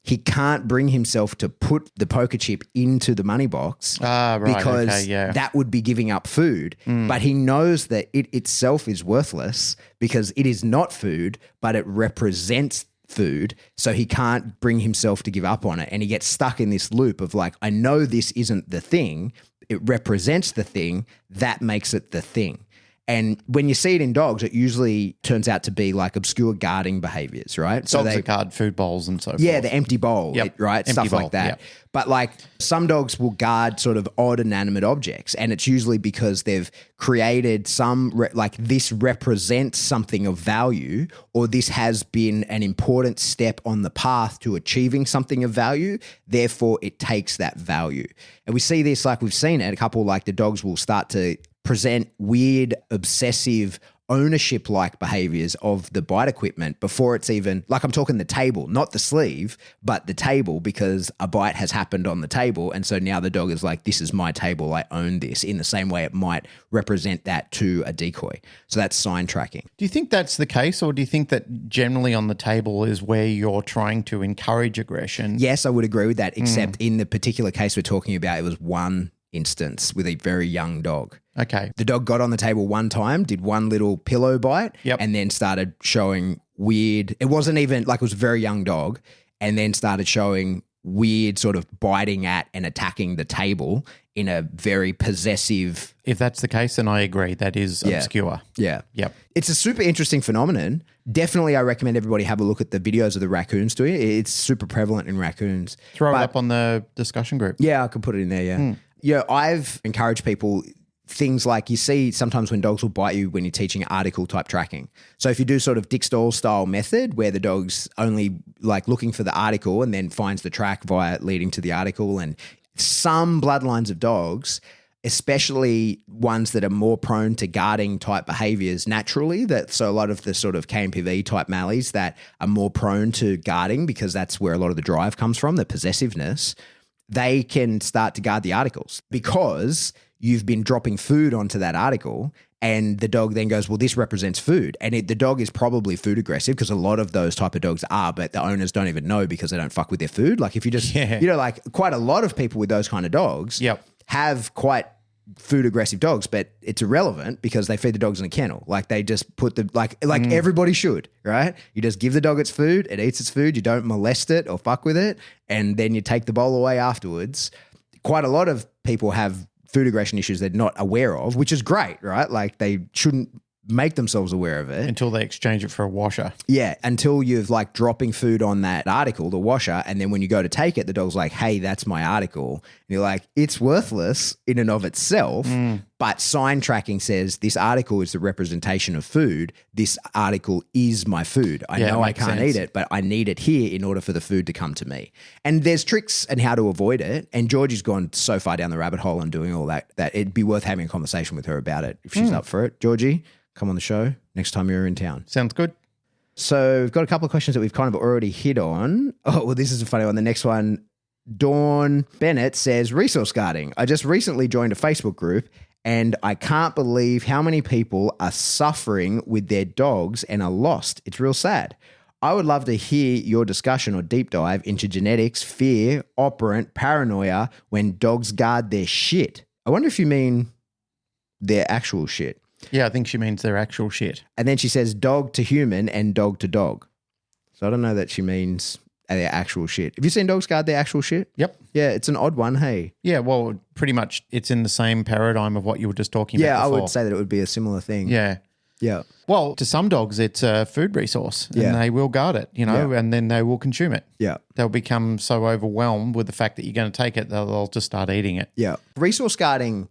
Speaker 3: he can't bring himself to put the poker chip into the money box because that would be giving up food. But he knows that it itself is worthless because it is not food, but it represents food. So he can't bring himself to give up on it. And he gets stuck in this loop of like, I know this isn't the thing. It represents the thing. That makes it the thing. And when you see it in dogs, it usually turns out to be like obscure guarding behaviors, right?
Speaker 2: So dogs that guard food bowls and so forth.
Speaker 3: Yeah, the empty bowl, right?
Speaker 2: Empty
Speaker 3: Stuff
Speaker 2: bowl,
Speaker 3: like that.
Speaker 2: yep.
Speaker 3: But like some dogs will guard sort of odd inanimate objects, and it's usually because they've created this represents something of value, or this has been an important step on the path to achieving something of value. Therefore, it takes that value. And we see this, like we've seen it, a couple like the dogs will start to present weird, obsessive ownership-like behaviors of the bite equipment before it's even, like I'm talking the table, not the sleeve, but the table, because a bite has happened on the table. And so now the dog is like, this is my table, I own this, in the same way it might represent that to a decoy. So that's sign tracking.
Speaker 2: Do you think that's the case, or do you think that generally on the table is where you're trying to encourage aggression?
Speaker 3: Yes, I would agree with that, except in the particular case we're talking about, it was one instance with a very young dog.
Speaker 2: Okay.
Speaker 3: The dog got on the table one time, did one little pillow bite, and then started showing weird, it wasn't even like, it was a very young dog, and then started showing weird sort of biting at and attacking the table in a very possessive.
Speaker 2: If that's the case, then I agree. That is obscure.
Speaker 3: Yeah.
Speaker 2: Yep.
Speaker 3: It's a super interesting phenomenon. Definitely, I recommend everybody have a look at the videos of the raccoons doing it. It's super prevalent in raccoons.
Speaker 2: Throw it up on the discussion group.
Speaker 3: Yeah, I can put it in there, yeah. Yeah, I've encouraged people, things like you see sometimes when dogs will bite you when you're teaching article type tracking. So if you do sort of Dick Stall style method where the dog's only like looking for the article and then finds the track via leading to the article, and some bloodlines of dogs, especially ones that are more prone to guarding type behaviors naturally, so a lot of the sort of KMPV type mallies that are more prone to guarding because that's where a lot of the drive comes from, the possessiveness, they can start to guard the articles because you've been dropping food onto that article, and the dog then goes, well, this represents food. And the dog is probably food aggressive, because a lot of those type of dogs are, but the owners don't even know because they don't fuck with their food. Like if you just, like quite a lot of people with those kind of dogs have quite food aggressive dogs, but it's irrelevant because they feed the dogs in a kennel. Like they just put the, like everybody should, right? You just give the dog its food, it eats its food, you don't molest it or fuck with it, and then you take the bowl away afterwards. Quite a lot of people have food aggression issues they're not aware of, which is great, right? Like they shouldn't make themselves aware of it.
Speaker 2: Until they exchange it for a washer.
Speaker 3: Yeah, until you've like dropping food on that article, the washer, and then when you go to take it, the dog's like, hey, that's my article. And you're like, it's worthless in and of itself, but sign tracking says this article is the representation of food. This article is my food. I know I can't eat it, but I need it here in order for the food to come to me. And there's tricks and how to avoid it. And Georgie's gone so far down the rabbit hole and doing all that it'd be worth having a conversation with her about it if she's up for it. Georgie, come on the show next time you're in town.
Speaker 2: Sounds good.
Speaker 3: So we've got a couple of questions that we've kind of already hit on. Oh, well, this is a funny one. The next one, Dawn Bennett says, resource guarding. I just recently joined a Facebook group and I can't believe how many people are suffering with their dogs and are lost. It's real sad. I would love to hear your discussion or deep dive into genetics, fear, operant, paranoia when dogs guard their shit. I wonder if you mean their actual shit.
Speaker 2: Yeah, I think she means their actual shit.
Speaker 3: And then she says dog to human and dog to dog. So I don't know that she means their actual shit. Have you seen dogs guard their actual shit?
Speaker 2: Yep.
Speaker 3: Yeah, it's an odd one, hey?
Speaker 2: Yeah, well, pretty much it's in the same paradigm of what you were just talking about before.
Speaker 3: Yeah, I would say that it would be a similar thing.
Speaker 2: Yeah.
Speaker 3: Yeah.
Speaker 2: Well, to some dogs, it's a food resource and they will guard it, and then they will consume it.
Speaker 3: Yeah.
Speaker 2: They'll become so overwhelmed with the fact that you're going to take it, they'll just start eating it.
Speaker 3: Yeah. Resource guarding,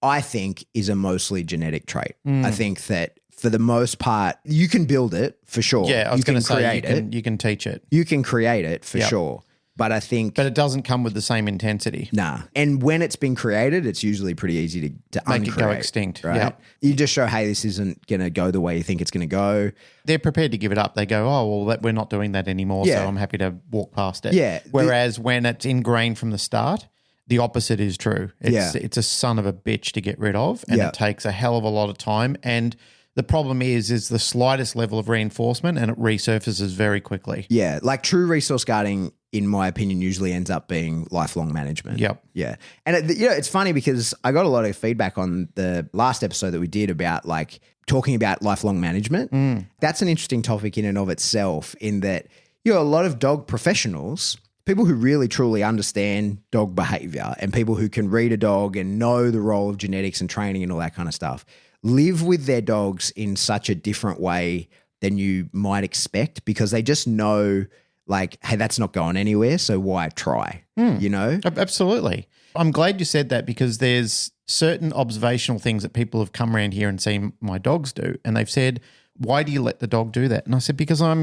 Speaker 3: I think, is a mostly genetic trait. I think that for the most part, you can build it for sure.
Speaker 2: Yeah, I was going to say you can teach it.
Speaker 3: You can create it for sure. But I think...
Speaker 2: But it doesn't come with the same intensity.
Speaker 3: Nah. And when it's been created, it's usually pretty easy to
Speaker 2: make
Speaker 3: uncreate,
Speaker 2: it go extinct.
Speaker 3: Right?
Speaker 2: Yep.
Speaker 3: You just show, hey, this isn't going to go the way you think it's going to go.
Speaker 2: They're prepared to give it up. They go, oh, well, we're not doing that anymore, so I'm happy to walk past it.
Speaker 3: Yeah.
Speaker 2: Whereas when it's ingrained from the start, the opposite is true. It's a son of a bitch to get rid of, and it takes a hell of a lot of time. And the problem is the slightest level of reinforcement and it resurfaces very quickly.
Speaker 3: Yeah, like true resource guarding, in my opinion, usually ends up being lifelong management.
Speaker 2: Yep.
Speaker 3: Yeah. And it's funny because I got a lot of feedback on the last episode that we did about like talking about lifelong management. That's an interesting topic in and of itself, in that, a lot of dog professionals, people who really truly understand dog behavior and people who can read a dog and know the role of genetics and training and all that kind of stuff, live with their dogs in such a different way than you might expect, because they just know, like, hey, that's not going anywhere, so why try,
Speaker 2: Absolutely. I'm glad you said that, because there's certain observational things that people have come around here and seen my dogs do, and they've said, why do you let the dog do that? And I said, because I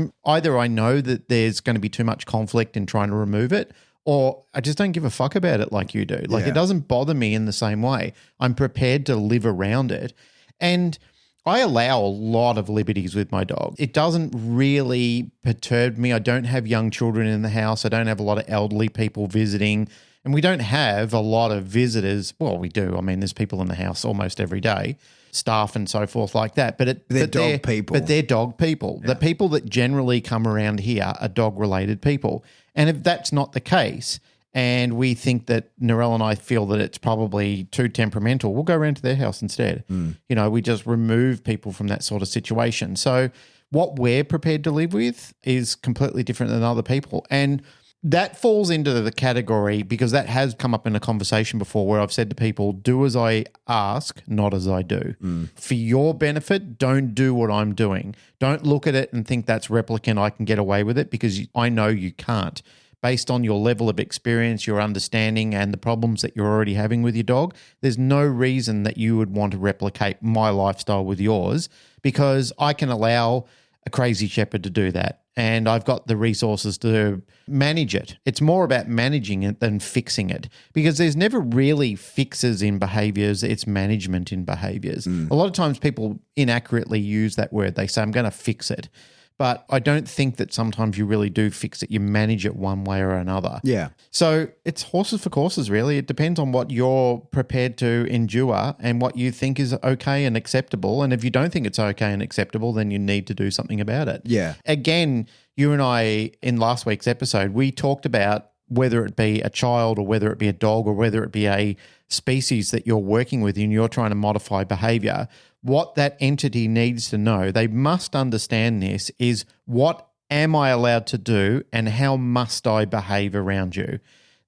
Speaker 2: know that there's going to be too much conflict in trying to remove it, or I just don't give a fuck about it like you do. Like, it doesn't bother me in the same way. I'm prepared to live around it. And I allow a lot of liberties with my dog. It doesn't really perturb me. I don't have young children in the house. I don't have a lot of elderly people visiting. And we don't have a lot of visitors. Well, we do. I mean, there's people in the house almost every day, staff and so forth like that. But
Speaker 3: they're dog people.
Speaker 2: But they're dog people. Yeah. The people that generally come around here are dog-related people. And if that's not the case, and we think that Narelle and I feel that it's probably too temperamental, we'll go around to their house instead. We just remove people from that sort of situation. So what we're prepared to live with is completely different than other people. And that falls into the category, because that has come up in a conversation before where I've said to people, do as I ask, not as I do. For your benefit, don't do what I'm doing. Don't look at it and think that's replicant, I can get away with it, because I know you can't. Based on your level of experience, your understanding, and the problems that you're already having with your dog, there's no reason that you would want to replicate my lifestyle with yours, because I can allow a crazy shepherd to do that. And I've got the resources to manage it. It's more about managing it than fixing it, because there's never really fixes in behaviors. It's management in behaviors. A lot of times people inaccurately use that word. They say, I'm going to fix it. But I don't think that sometimes you really do fix it. You manage it one way or another.
Speaker 3: Yeah.
Speaker 2: So it's horses for courses, really. It depends on what you're prepared to endure and what you think is okay and acceptable. And if you don't think it's okay and acceptable, then you need to do something about it.
Speaker 3: Yeah.
Speaker 2: Again, you and I, in last week's episode, we talked about whether it be a child or whether it be a dog or whether it be a species that you're working with and you're trying to modify behavior, what that entity needs to know, they must understand this, is what am I allowed to do and how must I behave around you?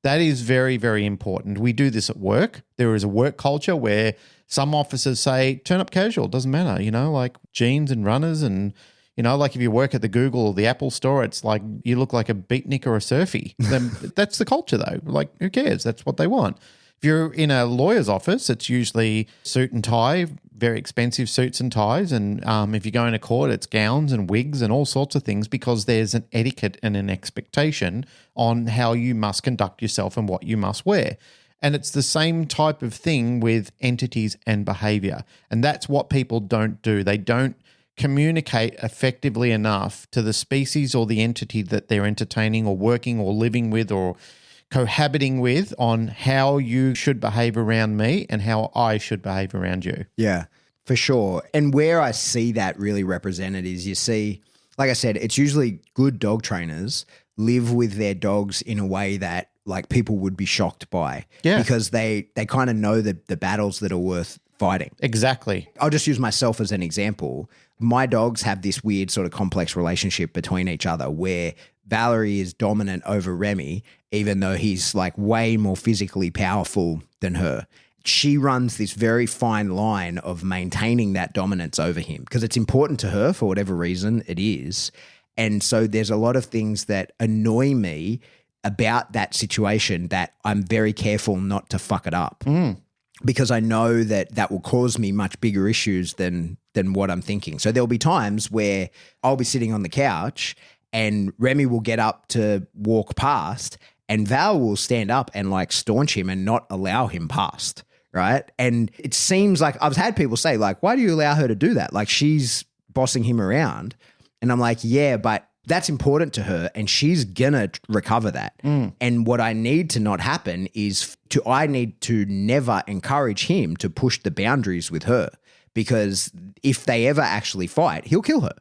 Speaker 2: That is very, very important. We do this at work. There is a work culture where some officers say, turn up casual, doesn't matter, like jeans and runners and, like if you work at the Google or the Apple store, it's like you look like a beatnik or a surfy. Then that's the culture though. Like who cares? That's what they want. If you're in a lawyer's office, it's usually suit and tie, very expensive suits and ties. And if you go into court, it's gowns and wigs and all sorts of things, because there's an etiquette and an expectation on how you must conduct yourself and what you must wear. And it's the same type of thing with entities and behavior. And that's what people don't do. They don't communicate effectively enough to the species or the entity that they're entertaining or working or living with or cohabiting with on how you should behave around me and how I should behave around you.
Speaker 3: Yeah, for sure. And where I see that really represented is, you see, like I said, it's usually good dog trainers live with their dogs in a way that like people would be shocked by, because they kind of know the battles that are worth fighting.
Speaker 2: Exactly.
Speaker 3: I'll just use myself as an example. My dogs have this weird sort of complex relationship between each other where Valerie is dominant over Remy, even though he's like way more physically powerful than her. She runs this very fine line of maintaining that dominance over him because it's important to her for whatever reason it is. And so there's a lot of things that annoy me about that situation that I'm very careful not to fuck it up. Because I know that will cause me much bigger issues than what I'm thinking. So there'll be times where I'll be sitting on the couch and Remy will get up to walk past and Val will stand up and like staunch him and not allow him past, right? And it seems like I've had people say like, why do you allow her to do that? Like she's bossing him around. And I'm like, yeah, but that's important to her and she's gonna recover that. And what I need to not happen is I need to never encourage him to push the boundaries with her, because if they ever actually fight, he'll kill her.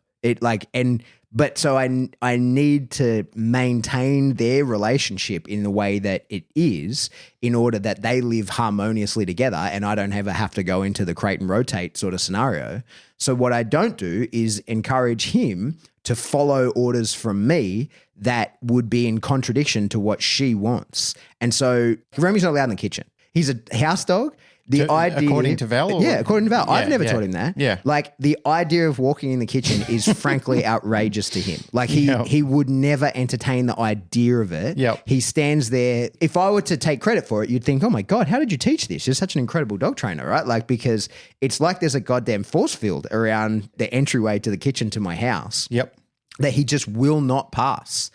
Speaker 3: So I need to maintain their relationship in the way that it is in order that they live harmoniously together and I don't ever have to go into the crate and rotate sort of scenario. So what I don't do is encourage him to follow orders from me that would be in contradiction to what she wants. And so Remy's not allowed in the kitchen. He's a house dog.
Speaker 2: According to Val?
Speaker 3: Yeah, according to Val. I've never taught him that.
Speaker 2: Yeah.
Speaker 3: Like the idea of walking in the kitchen is frankly outrageous to him. Like he would never entertain the idea of it.
Speaker 2: Yep.
Speaker 3: He stands there. If I were to take credit for it, you'd think, oh my God, how did you teach this? You're such an incredible dog trainer, right? Like, because it's like there's a goddamn force field around the entryway to the kitchen to my house.
Speaker 2: Yep.
Speaker 3: That he just will not pass.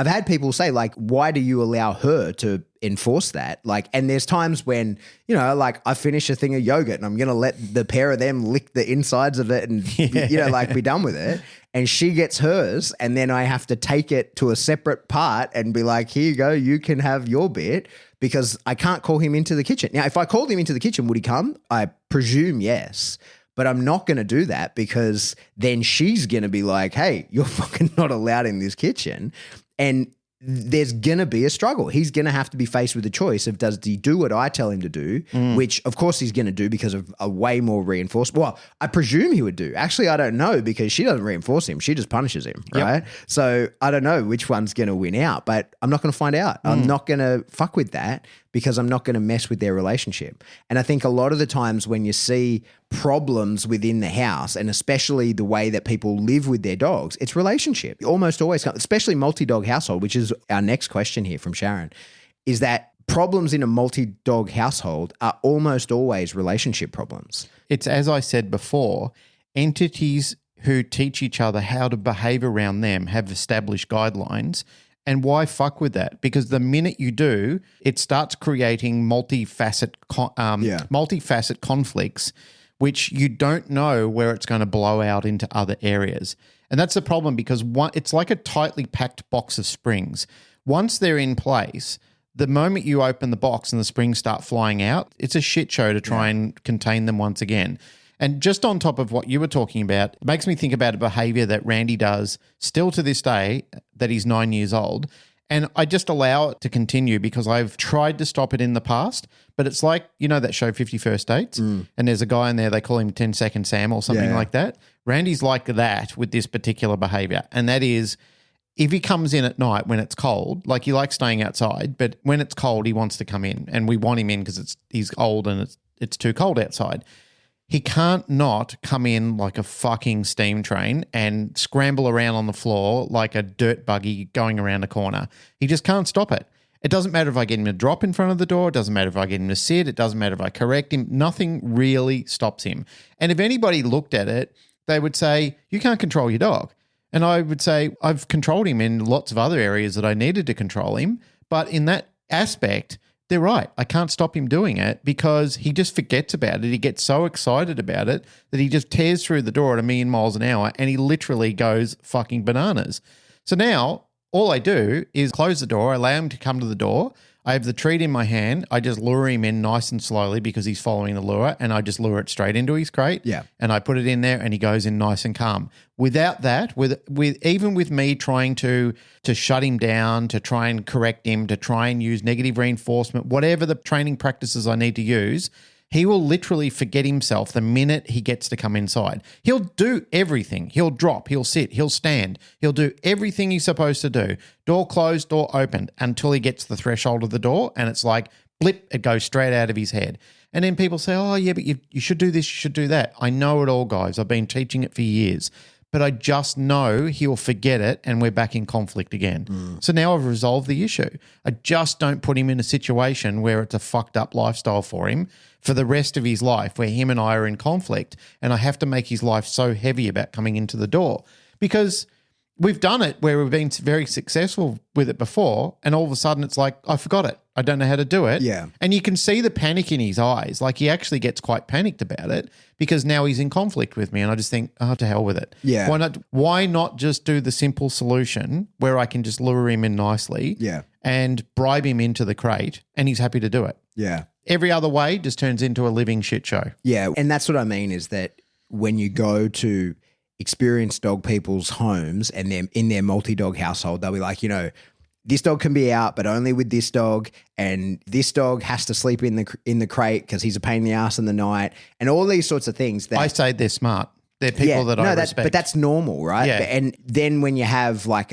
Speaker 3: I've had people say, like, why do you allow her to enforce that? Like, and there's times when, you know, like I finish a thing of yogurt and I'm going to let the pair of them lick the insides of it and, you know, like be done with it. And she gets hers and then I have to take it to a separate part and be like, here you go, you can have your bit, because I can't call him into the kitchen. Now, if I called him into the kitchen, would he come? I presume yes. But I'm not going to do that, because then she's going to be like, hey, you're fucking not allowed in this kitchen. And there's going to be a struggle. He's going to have to be faced with a choice of, does he do what I tell him to do, which of course he's going to do because of a way more reinforcement. Well, I presume he would do. Actually, I don't know, because she doesn't reinforce him. She just punishes him, right? So I don't know which one's going to win out, but I'm not going to find out. I'm not going to fuck with that, because I'm not going to mess with their relationship. And I think a lot of the times when you see problems within the house, and especially the way that people live with their dogs, it's relationship. You almost always, especially multi-dog household, which is our next question here from Sharon, is that problems in a multi-dog household are almost always relationship problems.
Speaker 2: It's, as I said before, entities who teach each other how to behave around them have established guidelines. And why fuck with that? Because the minute you do, it starts creating multifaceted conflicts, which you don't know where it's going to blow out into other areas. And that's the problem, because it's like a tightly packed box of springs. Once they're in place, the moment you open the box and the springs start flying out, it's a shit show to try and contain them once again. And just on top of what you were talking about, it makes me think about a behavior that Randy does still to this day, that he's 9 years old. And I just allow it to continue because I've tried to stop it in the past. But it's like, you know, that show 50 First Dates? And there's a guy in there, they call him 10-Second Sam or something like that. Randy's like that with this particular behavior. And that is, if he comes in at night when it's cold, like he likes staying outside, but when it's cold, he wants to come in. And we want him in because he's old and it's too cold outside. He can't not come in like a fucking steam train and scramble around on the floor like a dirt buggy going around a corner. He just can't stop it. It doesn't matter if I get him to drop in front of the door. It doesn't matter if I get him to sit. It doesn't matter if I correct him. Nothing really stops him. And if anybody looked at it, they would say, you can't control your dog. And I would say, I've controlled him in lots of other areas that I needed to control him. But in that aspect, they're right. I can't stop him doing it because he just forgets about it. He gets so excited about it that he just tears through the door at 1,000,000 miles an hour and he literally goes fucking bananas. So now all I do is close the door, allow him to come to the door. I have the treat in my hand. I just lure him in nice and slowly because he's following the lure, and I just lure it straight into his crate.
Speaker 3: Yeah.
Speaker 2: And I put it in there and he goes in nice and calm. Without that, with even with me trying to shut him down, to try and correct him, to try and use negative reinforcement, whatever the training practices I need to use, he will literally forget himself the minute he gets to come inside. He'll do everything. He'll drop, he'll sit, he'll stand. He'll do everything he's supposed to do. Door closed, door opened, until he gets to the threshold of the door, and it's like, blip, it goes straight out of his head. And then people say, oh, yeah, but you should do this, you should do that. I know it all, guys. I've been teaching it for years. But I just know he'll forget it and we're back in conflict again. So now I've resolved the issue. I just don't put him in a situation where it's a fucked up lifestyle for him for the rest of his life, where him and I are in conflict and I have to make his life so heavy about coming into the door. Because we've done it where we've been very successful with it before, and all of a sudden it's like, I forgot it. I don't know how to do it.
Speaker 3: Yeah.
Speaker 2: And you can see the panic in his eyes. Like, he actually gets quite panicked about it because now he's in conflict with me. And I just think, oh, to hell with it.
Speaker 3: Yeah.
Speaker 2: Why not just do the simple solution where I can just lure him in nicely and bribe him into the crate, and he's happy to do it.
Speaker 3: Yeah.
Speaker 2: Every other way just turns into a living shit show.
Speaker 3: Yeah. And that's what I mean, is that when you go to experienced dog people's homes and they're in their multi-dog household, they'll be like, you know, this dog can be out, but only with this dog, and this dog has to sleep in the crate because he's a pain in the ass in the night, and all these sorts of things. That
Speaker 2: I say they're smart. They're people that I respect.
Speaker 3: But that's normal, right?
Speaker 2: Yeah.
Speaker 3: And then when you have like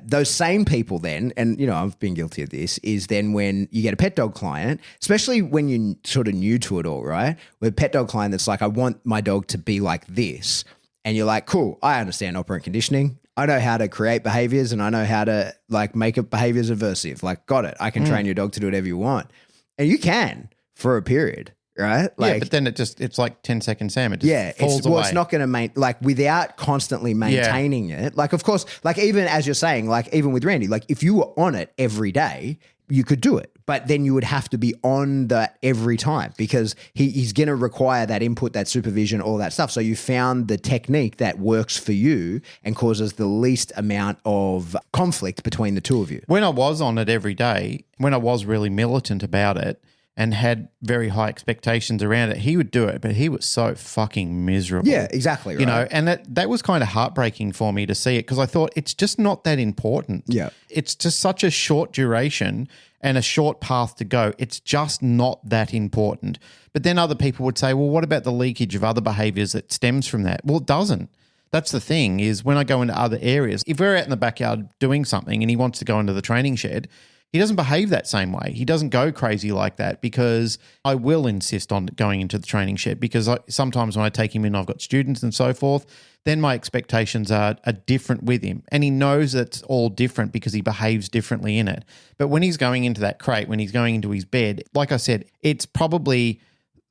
Speaker 3: those same people then, and you know, I've been guilty of this, is then when you get a pet dog client, especially when you're sort of new to it all, right? With a pet dog client that's like, I want my dog to be like this. And you're like, cool, I understand operant conditioning. I know how to create behaviors and I know how to like make up behaviors aversive. Like, got it. I can train your dog to do whatever you want. And you can for a period. right?
Speaker 2: Yeah, but then it's like 10-second Sam. It just falls away.
Speaker 3: It's not going to without constantly maintaining it. Like, of course, like even as you're saying, like even with Randy, like if you were on it every day, you could do it. But then you would have to be on that every time because he's going to require that input, that supervision, all that stuff. So you found the technique that works for you and causes the least amount of conflict between the two of you.
Speaker 2: When I was on it every day, when I was really militant about it and had very high expectations around it, he would do it, but he was so fucking miserable.
Speaker 3: Yeah, exactly. Right.
Speaker 2: You know, and that was kind of heartbreaking for me to see it because I thought it's just not that important.
Speaker 3: Yeah.
Speaker 2: It's just such a short duration and a short path to go. It's just not that important. But then other people would say, well, what about the leakage of other behaviors that stems from that? Well, it doesn't. That's the thing is when I go into other areas, if we're out in the backyard doing something and he wants to go into the training shed, he doesn't behave that same way. He doesn't go crazy like that because I will insist on going into the training shed because sometimes when I take him in, I've got students and so forth, then my expectations are different with him. And he knows it's all different because he behaves differently in it. But when he's going into that crate, when he's going into his bed, like I said, it's probably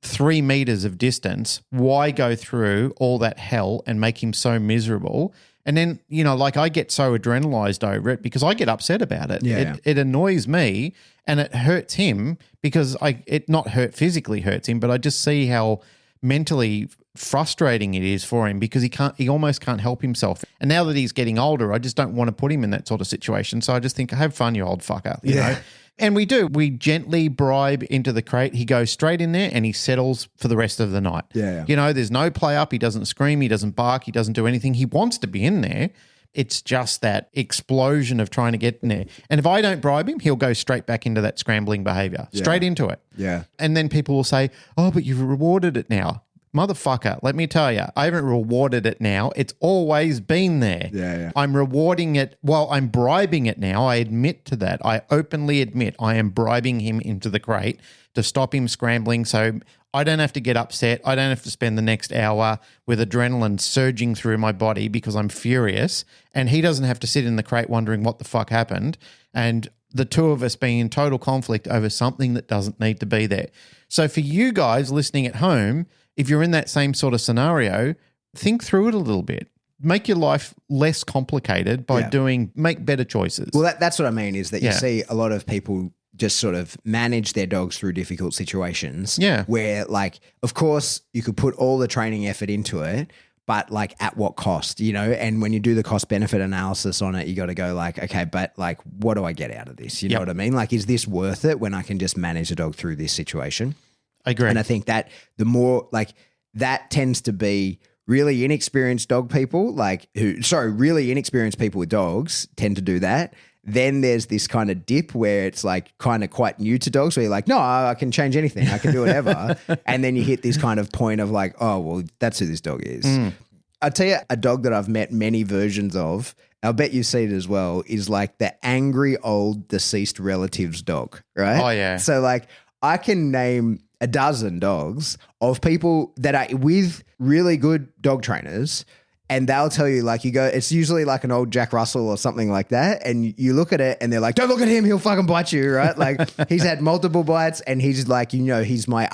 Speaker 2: 3 meters of distance. Why go through all that hell and make him so miserable? And then, you know, like I get so adrenalized over it because I get upset about it.
Speaker 3: Yeah.
Speaker 2: It annoys me and it hurts him because it not hurt physically hurts him, but I just see how mentally frustrating it is for him because he almost can't help himself. And now that he's getting older, I just don't want to put him in that sort of situation. So I just think, have fun, you old fucker, you know? And we do. We gently bribe into the crate. He goes straight in there and he settles for the rest of the night.
Speaker 3: Yeah.
Speaker 2: You know, there's no play up. He doesn't scream. He doesn't bark. He doesn't do anything. He wants to be in there. It's just that explosion of trying to get in there. And if I don't bribe him, he'll go straight back into that scrambling behavior, straight into it.
Speaker 3: Yeah.
Speaker 2: And then people will say, oh, but you've rewarded it now. Motherfucker, let me tell you, I haven't rewarded it now. It's always been there.
Speaker 3: Yeah.
Speaker 2: I'm rewarding it. Well, I'm bribing it now. I admit to that. I openly admit I am bribing him into the crate to stop him scrambling so I don't have to get upset. I don't have to spend the next hour with adrenaline surging through my body because I'm furious. And he doesn't have to sit in the crate wondering what the fuck happened. And the two of us being in total conflict over something that doesn't need to be there. So for you guys listening at home, if you're in that same sort of scenario, think through it a little bit. Make your life less complicated by make better choices.
Speaker 3: Well, that's what I mean is that you see a lot of people just sort of manage their dogs through difficult situations.
Speaker 2: Yeah.
Speaker 3: Where, like, of course, you could put all the training effort into it, but like at what cost, you know? And when you do the cost benefit analysis on it, you got to go like, okay, but like, what do I get out of this? You know what I mean? Like, is this worth it when I can just manage a dog through this situation?
Speaker 2: I agree.
Speaker 3: And I think that the more like that tends to be really inexperienced dog people, really inexperienced people with dogs tend to do that. Then there's this kind of dip where it's like kind of quite new to dogs where you're like, no, I can change anything. I can do whatever. And then you hit this kind of point of like, oh, well, that's who this dog is. I'll tell you a dog that I've met many versions of, I'll bet you see it as well, is like the angry old deceased relative's dog, right?
Speaker 2: Oh, yeah.
Speaker 3: So like I can name a dozen dogs of people that are with really good dog trainers and they'll tell you like you go, it's usually like an old Jack Russell or something like that. And you look at it and they're like, don't look at him. He'll fucking bite you. Right. Like he's had multiple bites and he's like, you know, he's my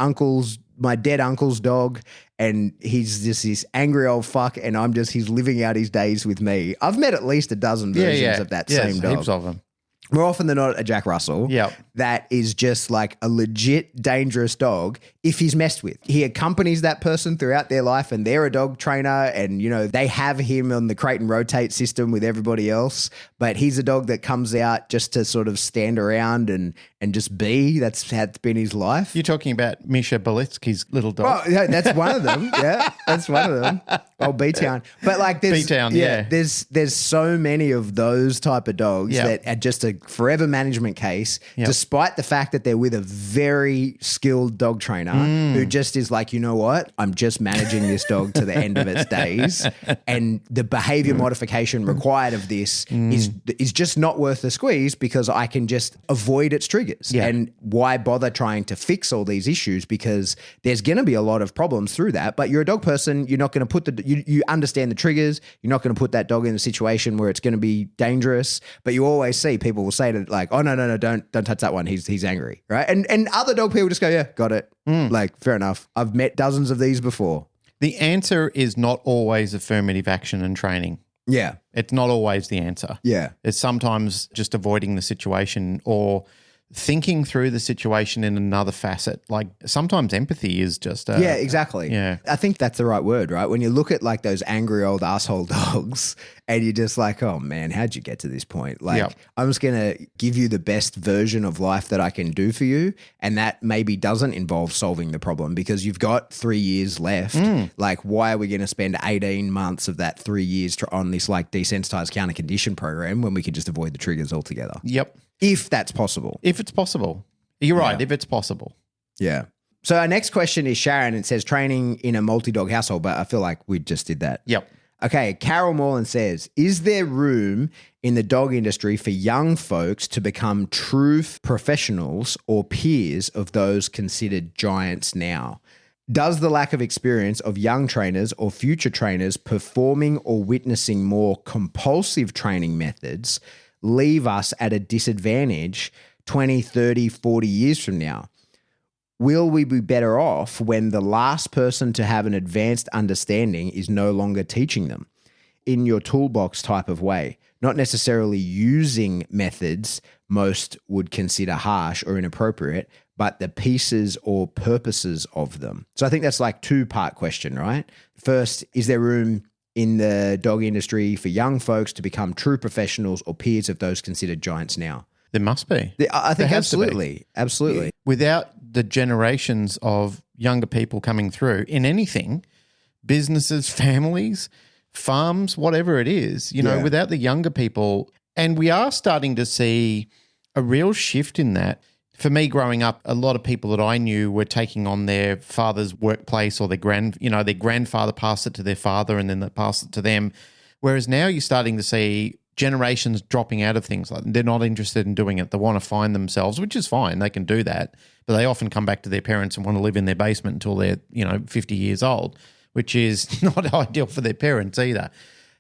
Speaker 3: dead uncle's dog. And he's just this angry old fuck. And he's living out his days with me. I've met at least a dozen versions of that same dog.
Speaker 2: Heaps of them.
Speaker 3: More often than not, a Jack Russell.
Speaker 2: Yep.
Speaker 3: That is just like a legit dangerous dog if he's messed with. He accompanies that person throughout their life and they're a dog trainer and, you know, they have him on the crate and rotate system with everybody else. But he's a dog that comes out just to sort of stand around and just be. That's been his life.
Speaker 2: You're talking about Misha Belitsky's little dog.
Speaker 3: Oh, yeah, that's one of them. Yeah, that's one of them. Oh, B-Town. But like there's
Speaker 2: B-Town,
Speaker 3: there's so many of those type of dogs that are just a forever management case, despite the fact that they're with a very skilled dog trainer who just is like, you know what? I'm just managing this dog to the end of its days. And the behavior modification required of this is just not worth the squeeze because I can just avoid its triggers. triggers.
Speaker 2: Yeah.
Speaker 3: And why bother trying to fix all these issues? Because there's going to be a lot of problems through that. But you're a dog person. You're not going to put you understand the triggers. You're not going to put that dog in a situation where it's going to be dangerous. But you always see people will say to like, oh, no, don't touch that one. He's angry, right? And other dog people just go, yeah, got it. Like, fair enough. I've met dozens of these before.
Speaker 2: The answer is not always affirmative action and training.
Speaker 3: Yeah.
Speaker 2: It's not always the answer.
Speaker 3: Yeah.
Speaker 2: It's sometimes just avoiding the situation or thinking through the situation in another facet. Like sometimes empathy is just
Speaker 3: yeah, exactly.
Speaker 2: Yeah.
Speaker 3: I think that's the right word, right? When you look at like those angry old asshole dogs and you're just like, oh man, how'd you get to this point? Like,
Speaker 2: Yep.
Speaker 3: I'm just going to give you the best version of life that I can do for you. And that maybe doesn't involve solving the problem because you've got 3 years left. Like, why are we going to spend 18 months of that 3 years on this like desensitized counter condition program when we could just avoid the triggers altogether?
Speaker 2: Yep.
Speaker 3: If that's possible.
Speaker 2: If it's possible. You're right. If it's possible.
Speaker 3: Yeah. So our next question is Sharon. It says training in a multi-dog household, but I feel like we just did that.
Speaker 2: Yep.
Speaker 3: Okay. Carol Morland says, is there room in the dog industry for young folks to become true professionals or peers of those considered giants now? Does the lack of experience of young trainers or future trainers performing or witnessing more compulsive training methods leave us at a disadvantage 20, 30, 40 years from now? Will we be better off when the last person to have an advanced understanding is no longer teaching them in your toolbox type of way, not necessarily using methods most would consider harsh or inappropriate, but the pieces or purposes of them? So I think that's like two-part question, right? First, is there room in the dog industry for young folks to become true professionals or peers of those considered giants now?
Speaker 2: There must be.
Speaker 3: I think
Speaker 2: There has to be.
Speaker 3: absolutely. Absolutely.
Speaker 2: Without the generations of younger people coming through in anything, businesses, families, farms, whatever it is, you know, without the younger people. And we are starting to see a real shift in that. For me, growing up, a lot of people that I knew were taking on their father's workplace or their grandfather passed it to their father and then they passed it to them. Whereas now you're starting to see generations dropping out of things. Like they're not interested in doing it. They want to find themselves, which is fine. They can do that. But they often come back to their parents and want to live in their basement until they're, 50 years old, which is not ideal for their parents either.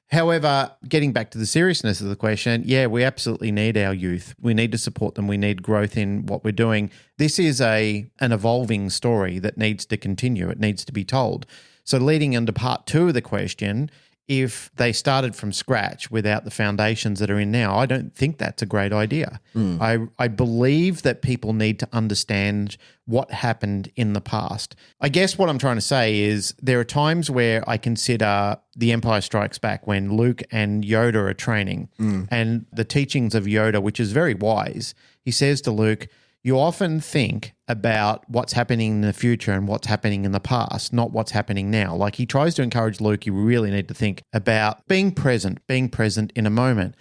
Speaker 2: However, getting back to the seriousness of the question, yeah, we absolutely need our youth. We need to support them. We need growth in what we're doing. This is an evolving story that needs to continue. It needs to be told. So leading into part two of the question, if they started from scratch without the foundations that are in now, I don't think that's a great idea. I believe that people need to understand what happened in the past. I guess what I'm trying to say is there are times where I consider The Empire Strikes Back when Luke and Yoda are training and the teachings of Yoda, which is very wise. He says to Luke, you often think about what's happening in the future and what's happening in the past, not what's happening now. Like he tries to encourage Luke, you really need to think about being present in a moment.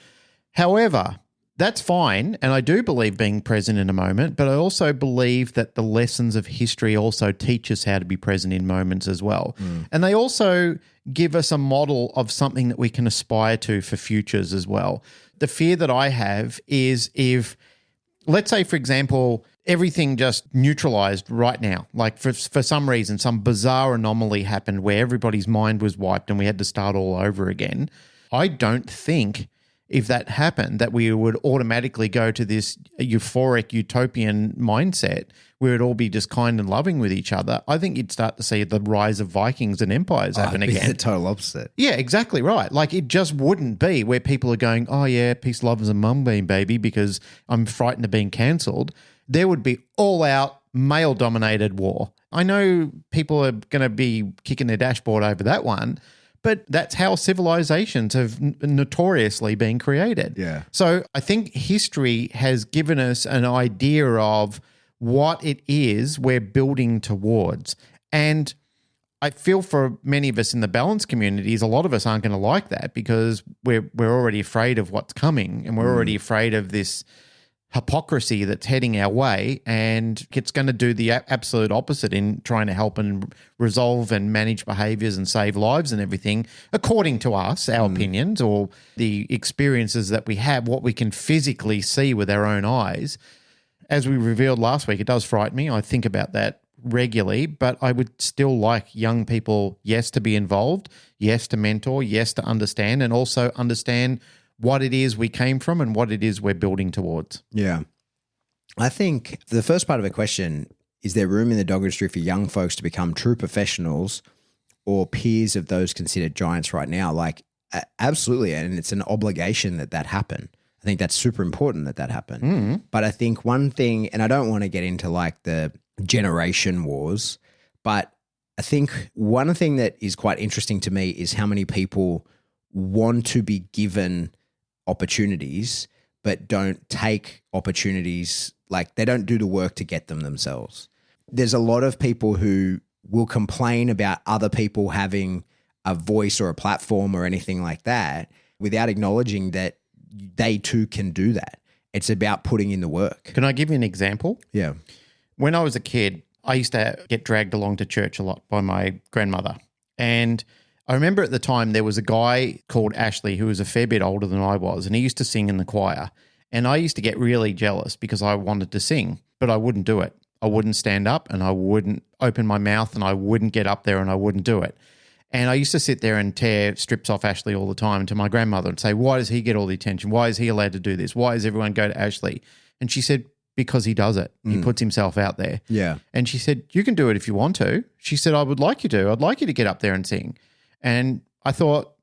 Speaker 2: However, that's fine. And I do believe being present in a moment, but I also believe that the lessons of history also teach us how to be present in moments as well. And they also give us a model of something that we can aspire to for futures as well. The fear that I have is if, let's say, for example, everything just neutralized right now. Like for some reason, some bizarre anomaly happened where everybody's mind was wiped and we had to start all over again. I don't think if that happened that we would automatically go to this euphoric utopian mindset where it'd all be just kind and loving with each other. I think you'd start to see the rise of Vikings and empires happen again.
Speaker 3: The total opposite.
Speaker 2: Yeah, exactly right. Like it just wouldn't be where people are going, oh yeah, peace, love and mumbean, baby, because I'm frightened of being cancelled. There would be all out male-dominated war. I know people are going to be kicking their dashboard over that one, but that's how civilizations have notoriously been created.
Speaker 3: Yeah.
Speaker 2: So I think history has given us an idea of what it is we're building towards. And I feel for many of us in the balance communities, a lot of us aren't going to like that because we're already afraid of what's coming and we're already afraid of this hypocrisy that's heading our way, and it's going to do the absolute opposite in trying to help and resolve and manage behaviors and save lives and everything, according to us, our opinions or the experiences that we have, what we can physically see with our own eyes. as we revealed last week, it does frighten me. I think about that regularly, but I would still like young people, yes, to be involved, yes, to mentor, yes, to understand, and also understand what it is we came from and what it is we're building towards.
Speaker 3: Yeah. I think the first part of the question, is there room in the dog industry for young folks to become true professionals or peers of those considered giants right now? Like, absolutely. And it's an obligation that happen. I think that's super important that happen.
Speaker 2: Mm-hmm.
Speaker 3: But I think one thing, and I don't want to get into like the generation wars, but I think one thing that is quite interesting to me is how many people want to be given opportunities but don't take opportunities, like they don't do the work to get them themselves. There's a lot of people who will complain about other people having a voice or a platform or anything like that without acknowledging that they too can do that. It's about putting in the work.
Speaker 2: Can I give you an example?
Speaker 3: Yeah.
Speaker 2: When I was a kid, I used to get dragged along to church a lot by my grandmother. And I remember at the time there was a guy called Ashley who was a fair bit older than I was, and he used to sing in the choir. And I used to get really jealous because I wanted to sing, but I wouldn't do it. I wouldn't stand up and I wouldn't open my mouth and I wouldn't get up there and I wouldn't do it. And I used to sit there and tear strips off Ashley all the time to my grandmother and say, why does he get all the attention? Why is he allowed to do this? Why does everyone go to Ashley? And she said, because he does it. He puts himself out there.
Speaker 3: Yeah.
Speaker 2: And she said, you can do it if you want to. She said, I would like you to. I'd like you to get up there and sing. And I thought,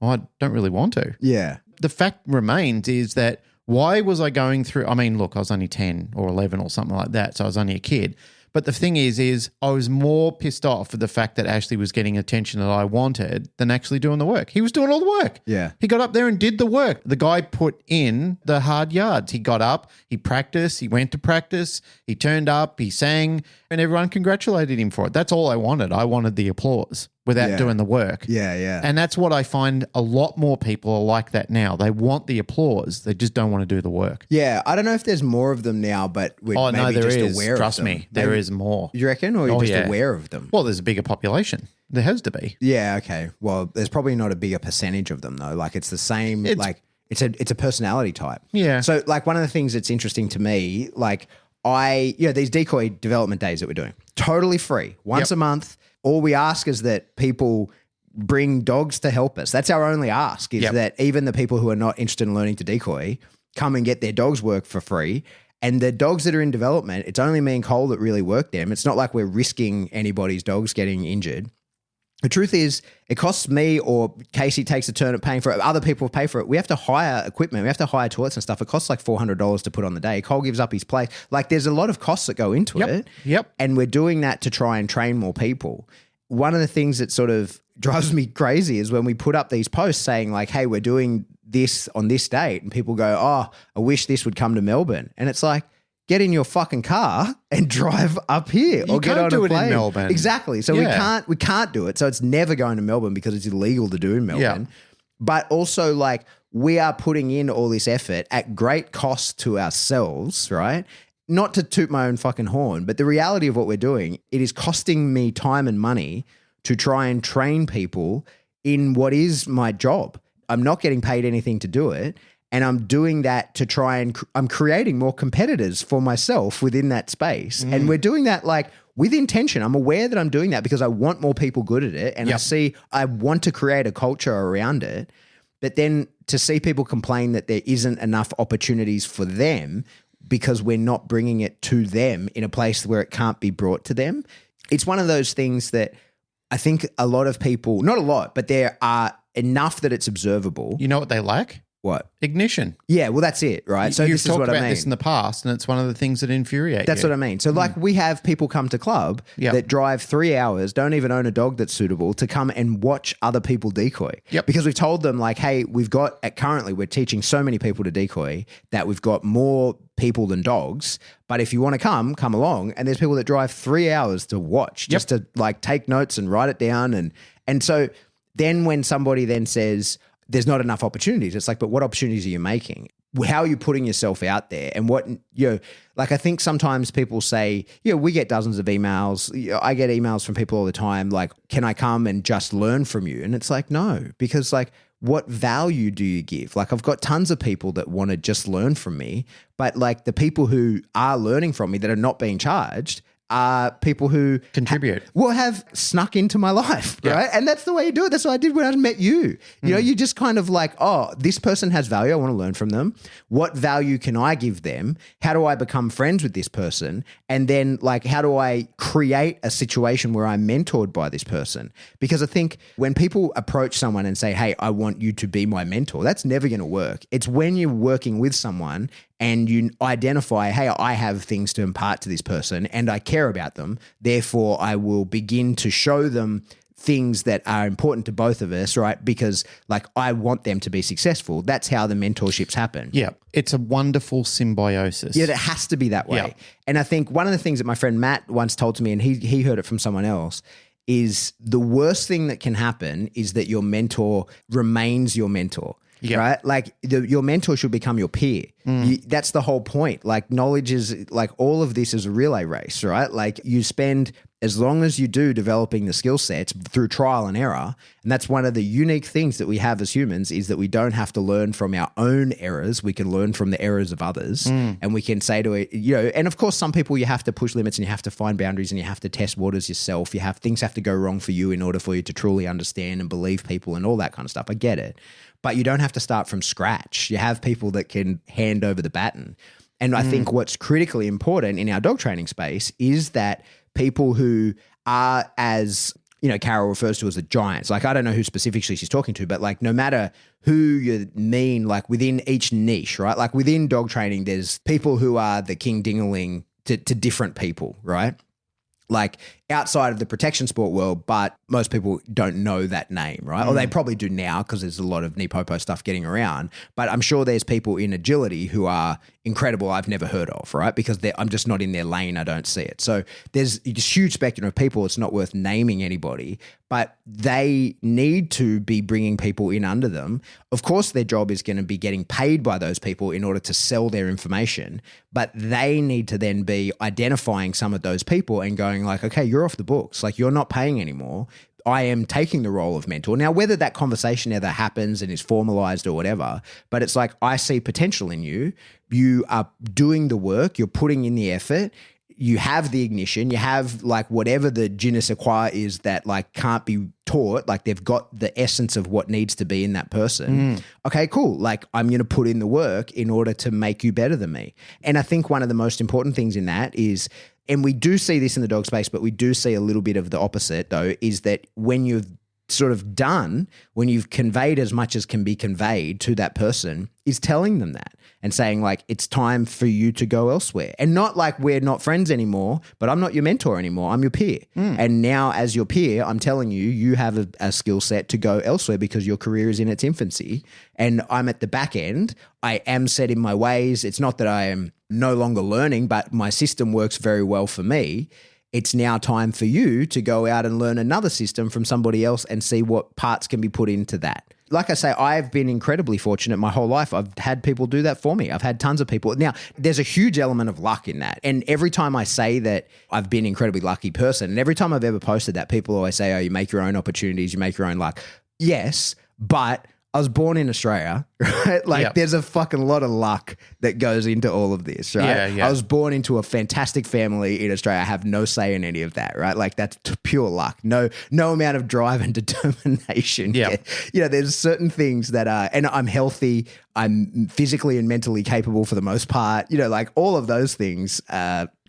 Speaker 2: well, I don't really want to.
Speaker 3: Yeah.
Speaker 2: The fact remains is that why was I going through, I mean, look, I was only 10 or 11 or something like that, so I was only a kid. But the thing is I was more pissed off with the fact that Ashley was getting attention that I wanted than actually doing the work. He was doing all the work.
Speaker 3: Yeah.
Speaker 2: He got up there and did the work. The guy put in the hard yards. He got up, he practiced, he went to practice, he turned up, he sang, and everyone congratulated him for it. That's all I wanted. I wanted the applause without doing the work.
Speaker 3: Yeah, yeah.
Speaker 2: And that's what I find a lot more people are like that now. They want the applause. They just don't want to do the work.
Speaker 3: Yeah, I don't know if there's more of them now, but we're maybe
Speaker 2: no, there
Speaker 3: just
Speaker 2: is.
Speaker 3: aware
Speaker 2: Trust
Speaker 3: of them.
Speaker 2: me, there is more.
Speaker 3: You reckon? Or you're just
Speaker 2: yeah.
Speaker 3: aware of them?
Speaker 2: Well, there's a bigger population. There has to be.
Speaker 3: Yeah, okay. Well, there's probably not a bigger percentage of them though. Like it's the same, it's a personality type.
Speaker 2: Yeah.
Speaker 3: So like one of the things that's interesting to me, like these decoy development days that we're doing, totally free, once a month. All we ask is that people bring dogs to help us. That's our only ask, is that even the people who are not interested in learning to decoy come and get their dogs work for free. And the dogs that are in development, it's only me and Cole that really work them. It's not like we're risking anybody's dogs getting injured. The truth is, it costs me or Casey takes a turn at paying for it. Other people pay for it. We have to hire equipment. We have to hire toilets and stuff. It costs like $400 to put on the day. Cole gives up his place. Like there's a lot of costs that go into it.
Speaker 2: Yep.
Speaker 3: And we're doing that to try and train more people. One of the things that sort of drives me crazy is when we put up these posts saying like, hey, we're doing this on this date. And people go, oh, I wish this would come to Melbourne. And it's like, get in your fucking car and drive up here or get on a plane. You can't do it in Melbourne. Exactly. So we can't do it. So it's never going to Melbourne because it's illegal to do in Melbourne. Yeah. But also like we are putting in all this effort at great cost to ourselves, right? Not to toot my own fucking horn, but the reality of what we're doing, it is costing me time and money to try and train people in what is my job. I'm not getting paid anything to do it. And I'm doing that to try and I'm creating more competitors for myself within that space. And we're doing that like with intention. I'm aware that I'm doing that because I want more people good at it. And I want to create a culture around it. But then to see people complain that there isn't enough opportunities for them because we're not bringing it to them in a place where it can't be brought to them. It's one of those things that I think a lot of people, not a lot, but there are enough that it's observable.
Speaker 2: You know what they lack?
Speaker 3: What?
Speaker 2: Ignition.
Speaker 3: Yeah, well, that's it, right? So
Speaker 2: You've
Speaker 3: this is
Speaker 2: talked
Speaker 3: what I
Speaker 2: about
Speaker 3: mean.
Speaker 2: this in the past, and it's one of the things that infuriate
Speaker 3: That's
Speaker 2: you.
Speaker 3: what I mean. So like we have people come to club that drive 3 hours, don't even own a dog that's suitable, to come and watch other people decoy.
Speaker 2: Yep.
Speaker 3: Because we've told them like, hey, currently we're teaching so many people to decoy that we've got more people than dogs. But if you want to come along. And there's people that drive 3 hours to watch just to like take notes and write it down. And so then when somebody then says, there's not enough opportunities. It's like, but what opportunities are you making? How are you putting yourself out there? And what, like I think sometimes people say, we get dozens of emails. I get emails from people all the time. Like, can I come and just learn from you? And it's like, no, because like what value do you give? Like, I've got tons of people that want to just learn from me, but like the people who are learning from me that are not being charged are people who
Speaker 2: Contribute.
Speaker 3: have snuck into my life, right? And that's the way you do it. That's what I did when I met you. You know, you just kind of like, oh, this person has value. I want to learn from them. What value can I give them? How do I become friends with this person? And then like, how do I create a situation where I'm mentored by this person? Because I think when people approach someone and say, hey, I want you to be my mentor, that's never going to work. It's when you're working with someone and you identify, hey, I have things to impart to this person and I care about them. Therefore, I will begin to show them things that are important to both of us, right? Because like I want them to be successful. That's how the mentorships happen.
Speaker 2: Yeah. It's a wonderful symbiosis.
Speaker 3: Yeah, it has to be that way.
Speaker 2: Yeah.
Speaker 3: And I think one of the things that my friend Matt once told to me, and he heard it from someone else, is the worst thing that can happen is that your mentor remains your mentor. Yeah. Right? Like your mentor should become your peer. That's the whole point. Like knowledge is like all of this is a relay race, right? Like you spend as long as you do developing the skill sets through trial and error. And that's one of the unique things that we have as humans is that we don't have to learn from our own errors. We can learn from the errors of others and we can say to it, you know, and of course some people you have to push limits and you have to find boundaries and you have to test waters yourself. Things have to go wrong for you in order for you to truly understand and believe people and all that kind of stuff. I get it. But you don't have to start from scratch. You have people that can hand over the baton. And I think what's critically important in our dog training space is that people who are, as you know, Carol refers to as the giants. Like, I don't know who specifically she's talking to, but like no matter who you mean, like within each niche, right? Like within dog training, there's people who are the king dingaling to different people, right? Like outside of the protection sport world, but most people don't know that name, right? Or they probably do now because there's a lot of Nipopo stuff getting around. But I'm sure there's people in agility who are incredible I've never heard of, right? Because I'm just not in their lane. I don't see it. So there's this huge spectrum of people. It's not worth naming anybody, but they need to be bringing people in under them. Of course, their job is going to be getting paid by those people in order to sell their information, but they need to then be identifying some of those people and going like, okay, you're off the books. Like you're not paying anymore. I am taking the role of mentor. Now, whether that conversation ever happens and is formalized or whatever, but it's like, I see potential in you. You are doing the work. You're putting in the effort. You have the ignition. You have like whatever the je ne sais quoi is that like can't be taught. Like they've got the essence of what needs to be in that person. Okay, cool. Like I'm going to put in the work in order to make you better than me. And I think one of the most important things in that is, and we do see this in the dog space, but we do see a little bit of the opposite though, is that when you've sort of done, when you've conveyed as much as can be conveyed to that person, is telling them that and saying like, it's time for you to go elsewhere. And not like we're not friends anymore, but I'm not your mentor anymore. I'm your peer. And now as your peer, I'm telling you, you have a skill set to go elsewhere because your career is in its infancy. And I'm at the back end. I am set in my ways. It's not that I am no longer learning, but my system works very well for me. It's now time for you to go out and learn another system from somebody else and see what parts can be put into that. Like I say, I've been incredibly fortunate my whole life. I've had people do that for me. I've had tons of people. Now, there's a huge element of luck in that. And every time I say that I've been an incredibly lucky person, and every time I've ever posted that, people always say, oh, you make your own opportunities, you make your own luck. Yes, but I was born in Australia, right? Like there's a fucking lot of luck that goes into all of this, right? I was born into a fantastic family in Australia. I have no say in any of that, right? Like that's pure luck. No amount of drive and determination. You know, there's certain things that are, and I'm healthy. I'm physically and mentally capable for the most part. You know, like all of those things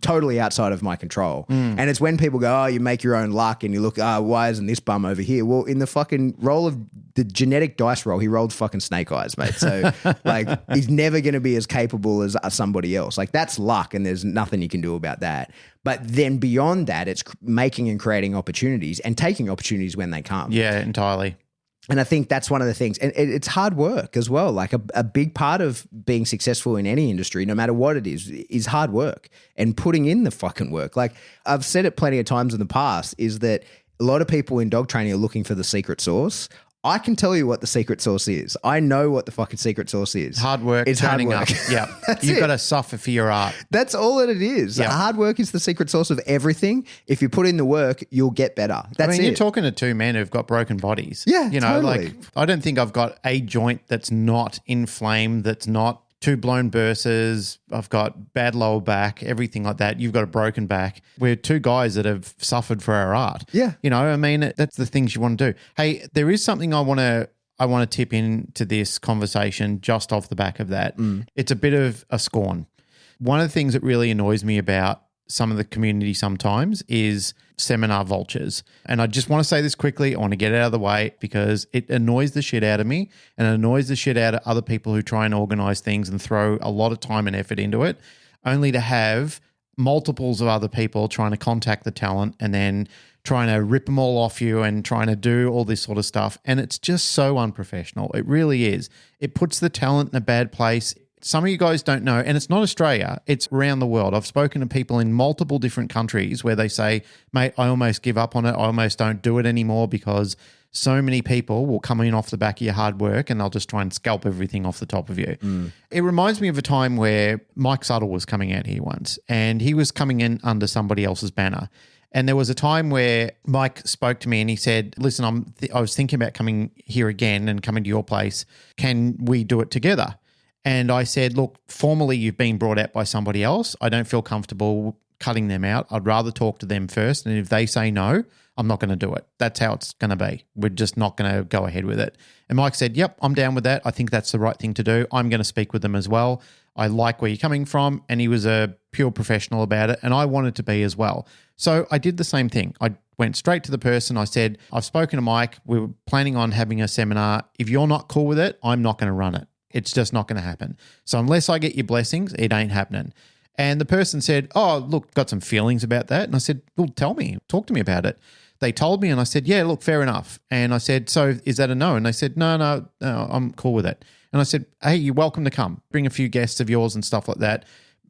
Speaker 3: totally outside of my control. And it's when people go, oh, you make your own luck and you look, why isn't this bum over here? Well, in the fucking roll of the genetic dice roll, he rolled fucking snake eyes, mate. So like he's never going to be as capable as somebody else. Like that's luck and there's nothing you can do about that. But then beyond that, it's making and creating opportunities and taking opportunities when they come.
Speaker 2: Yeah, entirely.
Speaker 3: And I think that's one of the things. And it's hard work as well. Like a big part of being successful in any industry, no matter what it is hard work and putting in the fucking work. Like I've said it plenty of times in the past, is that a lot of people in dog training are looking for the secret sauce. I can tell you what the secret sauce is. I know what the fucking secret sauce is.
Speaker 2: Hard work,
Speaker 3: It's
Speaker 2: turning
Speaker 3: hard work.
Speaker 2: up. Yeah.
Speaker 3: That's
Speaker 2: You've
Speaker 3: it.
Speaker 2: got to suffer for your art.
Speaker 3: That's all that it is.
Speaker 2: Yeah.
Speaker 3: Hard work is the secret sauce of everything. If you put in the work, you'll get better. That's
Speaker 2: You're
Speaker 3: it.
Speaker 2: talking to two men who've got broken bodies.
Speaker 3: Yeah,
Speaker 2: You know,
Speaker 3: totally.
Speaker 2: like I don't think I've got a joint that's not inflamed, that's not two blown burses. I've got bad lower back, everything like that. You've got a broken back. We're two guys that have suffered for our art.
Speaker 3: Yeah.
Speaker 2: You know, I mean, that's the things you want to do. Hey, there is something I want to tip into this conversation just off the back of that. It's a bit of a scorn. One of the things that really annoys me about some of the community sometimes is seminar vultures. And I just want to say this quickly. I want to get it out of the way because it annoys the shit out of me and it annoys the shit out of other people who try and organize things and throw a lot of time and effort into it, only to have multiples of other people trying to contact the talent and then trying to rip them all off you and trying to do all this sort of stuff. And it's just so unprofessional. It really is. It puts the talent in a bad place. Some of you guys don't know, and it's not Australia, it's around the world. I've spoken to people in multiple different countries where they say, mate, I almost give up on it. I almost don't do it anymore because so many people will come in off the back of your hard work and they'll just try and scalp everything off the top of you. It reminds me of a time where Mike Suttle was coming out here once and he was coming in under somebody else's banner. And there was a time where Mike spoke to me and he said, listen, I was thinking about coming here again and coming to your place. Can we do it together? And I said, look, formally you've been brought out by somebody else. I don't feel comfortable cutting them out. I'd rather talk to them first. And if they say no, I'm not going to do it. That's how it's going to be. We're just not going to go ahead with it. And Mike said, yep, I'm down with that. I think that's the right thing to do. I'm going to speak with them as well. I like where you're coming from. And he was a pure professional about it. And I wanted to be as well. So I did the same thing. I went straight to the person. I said, I've spoken to Mike. We were planning on having a seminar. If you're not cool with it, I'm not going to run it. It's just not going to happen. So unless I get your blessings, it ain't happening. And the person said, oh, look, got some feelings about that. And I said, well, tell me, talk to me about it. They told me and I said, yeah, look, fair enough. And I said, so is that a no? And they said, no, I'm cool with it. And I said, hey, you're welcome to come. Bring a few guests of yours and stuff like that.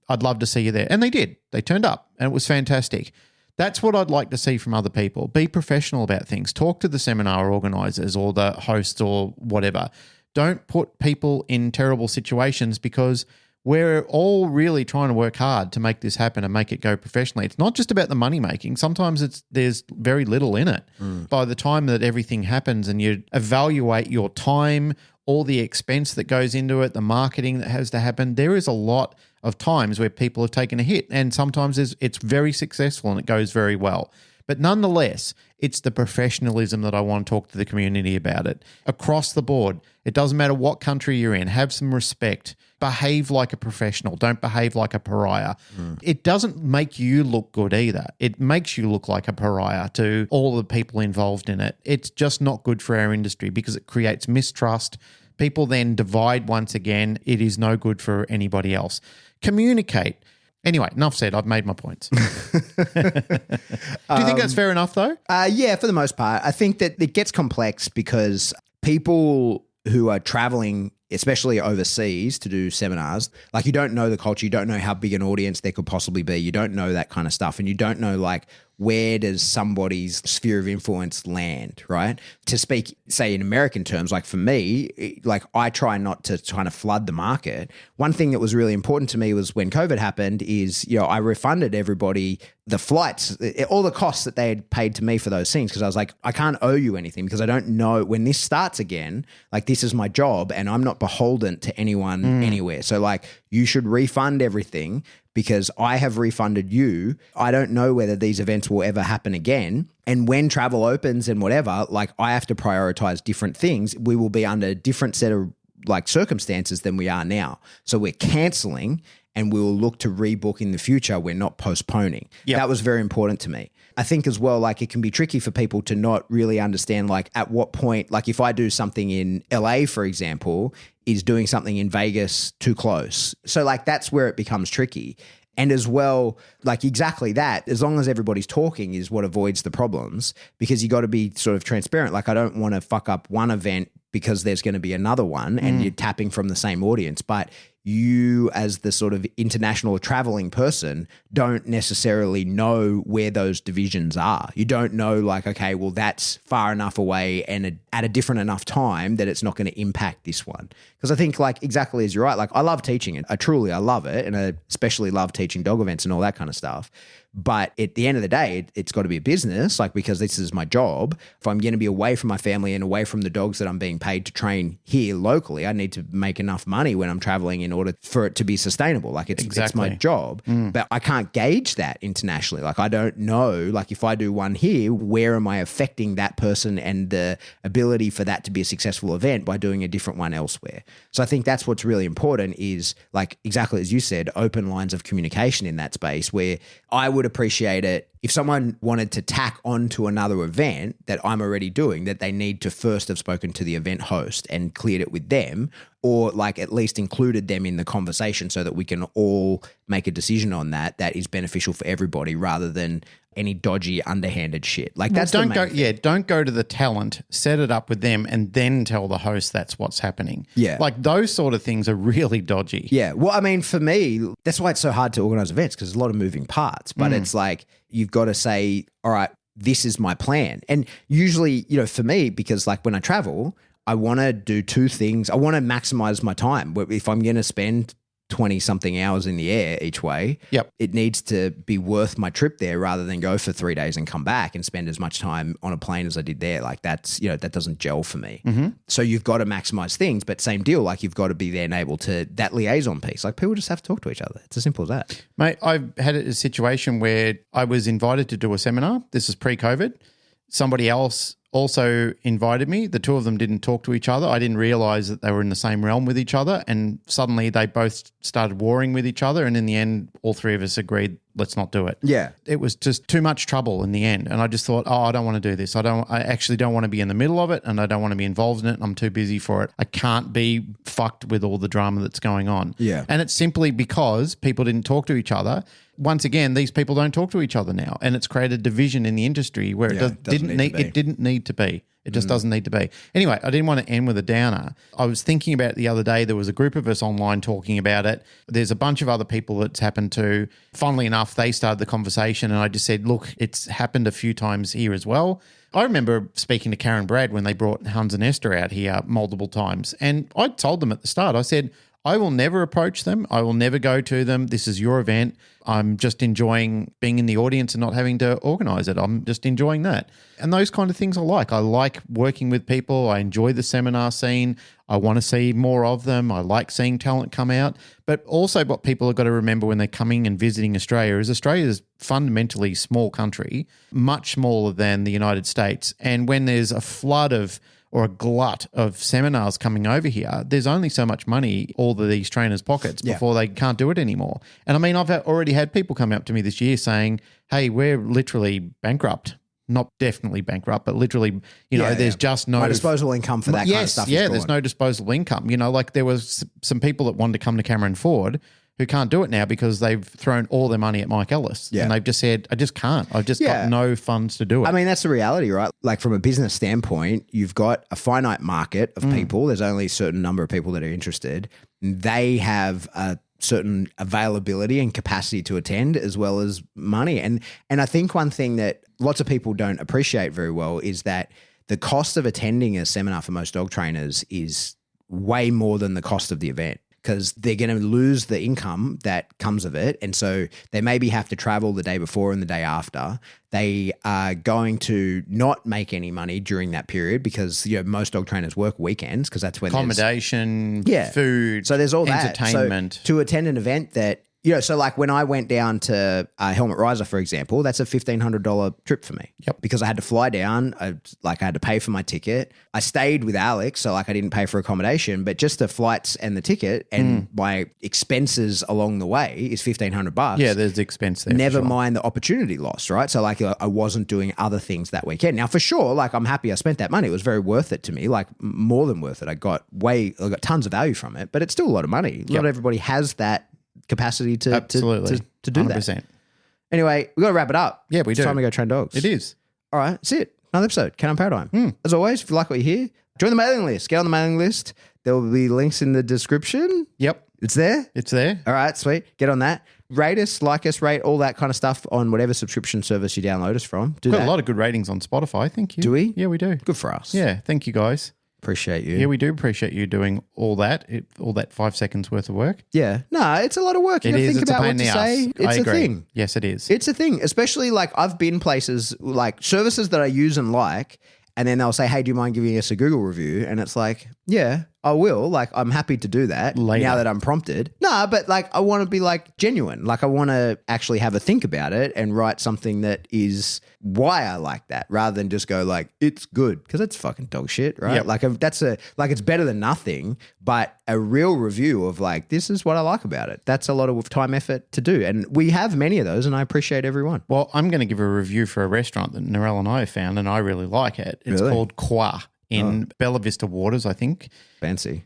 Speaker 2: I'd love to see you there. And they did. They turned up and it was fantastic. That's what I'd like to see from other people. Be professional about things. Talk to the seminar organizers or the hosts or whatever. Don't put people in terrible situations because we're all really trying to work hard to make this happen and make it go professionally. It's not just about the money making. Sometimes there's very little in it. By the time that everything happens and you evaluate your time, all the expense that goes into it, the marketing that has to happen, there is a lot of times where people have taken a hit and sometimes it's very successful and it goes very well. But nonetheless, it's the professionalism that I want to talk to the community about it. Across the board, it doesn't matter what country you're in, have some respect, behave like a professional, don't behave like a pariah. It doesn't make you look good either. It makes you look like a pariah to all the people involved in it. It's just not good for our industry because it creates mistrust. People then divide once again. It is no good for anybody else. Communicate. Anyway, enough said. I've made my points. Do you think that's fair enough, though?
Speaker 3: Yeah, for the most part. I think that it gets complex because people who are traveling, especially overseas to do seminars, like you don't know the culture, you don't know how big an audience there could possibly be, you don't know that kind of stuff, and you don't know like where does somebody's sphere of influence land, right? To speak, say in American terms, like for me, like I try not to kind of flood the market. One thing that was really important to me was when COVID happened is, I refunded everybody the flights, all the costs that they had paid to me for those things. Cause I was like, I can't owe you anything because I don't know when this starts again, like this is my job and I'm not beholden to anyone anywhere. So like you should refund everything because I have refunded you. I don't know whether these events will ever happen again. And when travel opens and whatever, like I have to prioritize different things. We will be under a different set of like circumstances than we are now. So we're canceling and we will look to rebook in the future. We're not postponing.
Speaker 2: Yep.
Speaker 3: That was very important to me. I think as well, like it can be tricky for people to not really understand like at what point, like if I do something in LA, for example, is doing something in Vegas too close? So like that's where it becomes tricky. And as well, like exactly that, as long as everybody's talking is what avoids the problems because you got to be sort of transparent. Like I don't want to fuck up one event because there's going to be another one and you're tapping from the same audience. But you as the sort of international traveling person don't necessarily know where those divisions are. You don't know like, okay, well, that's far enough away and at a different enough time that it's not going to impact this one. Because I think like exactly as you're right, like I love teaching it. I love it. And I especially love teaching dog events and all that kind of stuff. But at the end of the day, it's got to be a business, like because this is my job. If I'm going to be away from my family and away from the dogs that I'm being paid to train here locally, I need to make enough money when I'm traveling in order for it to be sustainable. Like it's my job, but I can't gauge that internationally. Like I don't know, like if I do one here, where am I affecting that person and the ability for that to be a successful event by doing a different one elsewhere? So I think that's what's really important is like exactly as you said, open lines of communication in that space where I would appreciate it if someone wanted to tack on to another event that I'm already doing, that they need to first have spoken to the event host and cleared it with them, or like at least included them in the conversation so that we can all make a decision on that is beneficial for everybody rather than any dodgy underhanded shit. Like that's
Speaker 2: don't go to the talent, set it up with them and then tell the host that's what's happening.
Speaker 3: Yeah.
Speaker 2: Like those sort of things are really dodgy.
Speaker 3: Yeah. Well, I mean, for me, that's why it's so hard to organize events because there's a lot of moving parts, but it's like you've got to say, all right, this is my plan. And usually, you know, for me, because like when I travel, I want to do two things. I want to maximize my time. If I'm going to spend 20 something hours in the air each way, it needs to be worth my trip there rather than go for 3 days and come back and spend as much time on a plane as I did there. Like that's, you know, that doesn't gel for me. So you've got to maximize things, but same deal. Like you've got to be then able to that liaison piece. Like people just have to talk to each other. It's as simple as that.
Speaker 2: Mate, I've had a situation where I was invited to do a seminar. This is pre-COVID. Somebody else also invited me. The two of them didn't talk to each other. I didn't realize that they were in the same realm with each other. And suddenly they both started warring with each other. And in the end, all three of us agreed, let's not do it.
Speaker 3: Yeah.
Speaker 2: It was just too much trouble in the end. And I just thought, I don't want to do this. I actually don't want to be in the middle of it and I don't want to be involved in it. I'm too busy for it. I can't be fucked with all the drama that's going on.
Speaker 3: Yeah.
Speaker 2: And it's simply because people didn't talk to each other. Once again, these people don't talk to each other now. And it's created division in the industry where it didn't need to be. It just doesn't need to be. Anyway, I didn't want to end with a downer. I was thinking about it the other day. There was a group of us online talking about it. There's a bunch of other people it's happened to. Funnily enough, they started the conversation and I just said, look, it's happened a few times here as well. I remember speaking to Karen Brad when they brought Hans and Esther out here multiple times. And I told them at the start, I said, I will never approach them. I will never go to them. This is your event. I'm just enjoying being in the audience and not having to organise it. I'm just enjoying that. And those kind of things I like. I like working with people. I enjoy the seminar scene. I want to see more of them. I like seeing talent come out. But also what people have got to remember when they're coming and visiting Australia is Australia's fundamentally small country, much smaller than the United States. And when there's a flood of or a glut of seminars coming over here, there's only so much money all of these trainers' pockets before they can't do it anymore. And I mean, I've already had people come up to me this year saying, hey, we're literally bankrupt. Not definitely bankrupt, but literally, there's just no...
Speaker 3: My disposable income for that kind of stuff is gone.
Speaker 2: There's no disposable income. You know, like there was some people that wanted to come to Cameron Ford who can't do it now because they've thrown all their money at Mike Ellis. Yeah. And they've just said, I just can't. I've just got no funds to do it.
Speaker 3: I mean, that's the reality, right? Like from a business standpoint, you've got a finite market of people. There's only a certain number of people that are interested. They have a certain availability and capacity to attend as well as money. And I think one thing that lots of people don't appreciate very well is that the cost of attending a seminar for most dog trainers is way more than the cost of the event, because they're going to lose the income that comes of it. And so they maybe have to travel the day before and the day after. They are going to not make any money during that period because most dog trainers work weekends because that's when
Speaker 2: accommodation, food,
Speaker 3: so there's all
Speaker 2: entertainment.
Speaker 3: So to attend an event that, so like when I went down to Helmet Riser, for example, that's a $1,500 trip for me.
Speaker 2: Yep.
Speaker 3: Because I had to fly down. I had to pay for my ticket. I stayed with Alex, so I didn't pay for accommodation, but just the flights and the ticket and my expenses along the way is $1,500.
Speaker 2: Yeah, there's expense there.
Speaker 3: Never mind the opportunity loss, right? So I wasn't doing other things that weekend. Now for sure, I'm happy I spent that money. It was very worth it to me, more than worth it. I got tons of value from it, but it's still a lot of money. Not everybody has that capacity to do 100%. That. Anyway, we got to wrap it up.
Speaker 2: Yeah, we do.
Speaker 3: It's time to go train dogs.
Speaker 2: It is.
Speaker 3: All right, that's it. Another episode, Canine Paradigm. As always, if you like what you hear, join the mailing list. Get on the mailing list. There will be links in the description.
Speaker 2: Yep.
Speaker 3: It's there?
Speaker 2: It's there.
Speaker 3: All right, sweet. Get on that. Rate us, like us, rate all that kind of stuff on whatever subscription service you download us from. Do
Speaker 2: Got
Speaker 3: that.
Speaker 2: a lot of good ratings on Spotify. Thank you.
Speaker 3: Do we?
Speaker 2: Yeah, we do.
Speaker 3: Good for us.
Speaker 2: Yeah, thank you guys.
Speaker 3: Appreciate you.
Speaker 2: Yeah, we do appreciate you doing all that 5 seconds worth of work.
Speaker 3: Yeah. No, it's a lot of work. You gotta think
Speaker 2: It's a
Speaker 3: about
Speaker 2: pain
Speaker 3: what
Speaker 2: in
Speaker 3: to
Speaker 2: the
Speaker 3: say.
Speaker 2: ass.
Speaker 3: It's
Speaker 2: I
Speaker 3: a
Speaker 2: agree.
Speaker 3: thing.
Speaker 2: Yes, it is.
Speaker 3: It's a thing, especially like I've been places like services that I use and like, and then they'll say, hey, do you mind giving us a Google review? And it's like, yeah, I will. Like, I'm happy to do that
Speaker 2: Later.
Speaker 3: now that I'm prompted. No, but like, I want to be like genuine. Like, I want to actually have a think about it and write something that is why I like that rather than just go like, it's good because it's fucking dog shit, right?
Speaker 2: Yep.
Speaker 3: Like, it's better than nothing, but a real review of like, this is what I like about it. That's a lot of time, effort to do. And we have many of those and I appreciate everyone.
Speaker 2: Well, I'm going to give a review for a restaurant that Narelle and I have found, and I really like it. It's
Speaker 3: Really?
Speaker 2: called Qua in Bella Vista Waters, I think.
Speaker 3: Fancy.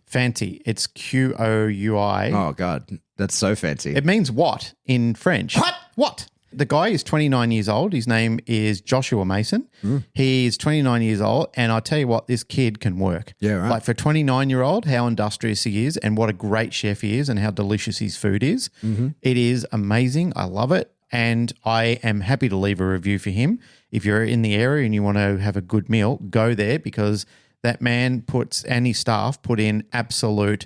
Speaker 2: It's Qoui.
Speaker 3: Oh, God. That's so fancy.
Speaker 2: It means what in French? What? The guy is 29 years old. His name is Joshua Mason. He's 29 years old. And I tell you what, this kid can work.
Speaker 3: Yeah, right.
Speaker 2: Like for a 29-year-old, how industrious he is and what a great chef he is and how delicious his food is. It is amazing. I love it. And I am happy to leave a review for him. If you're in the area and you want to have a good meal, go there because that man and his staff put in absolute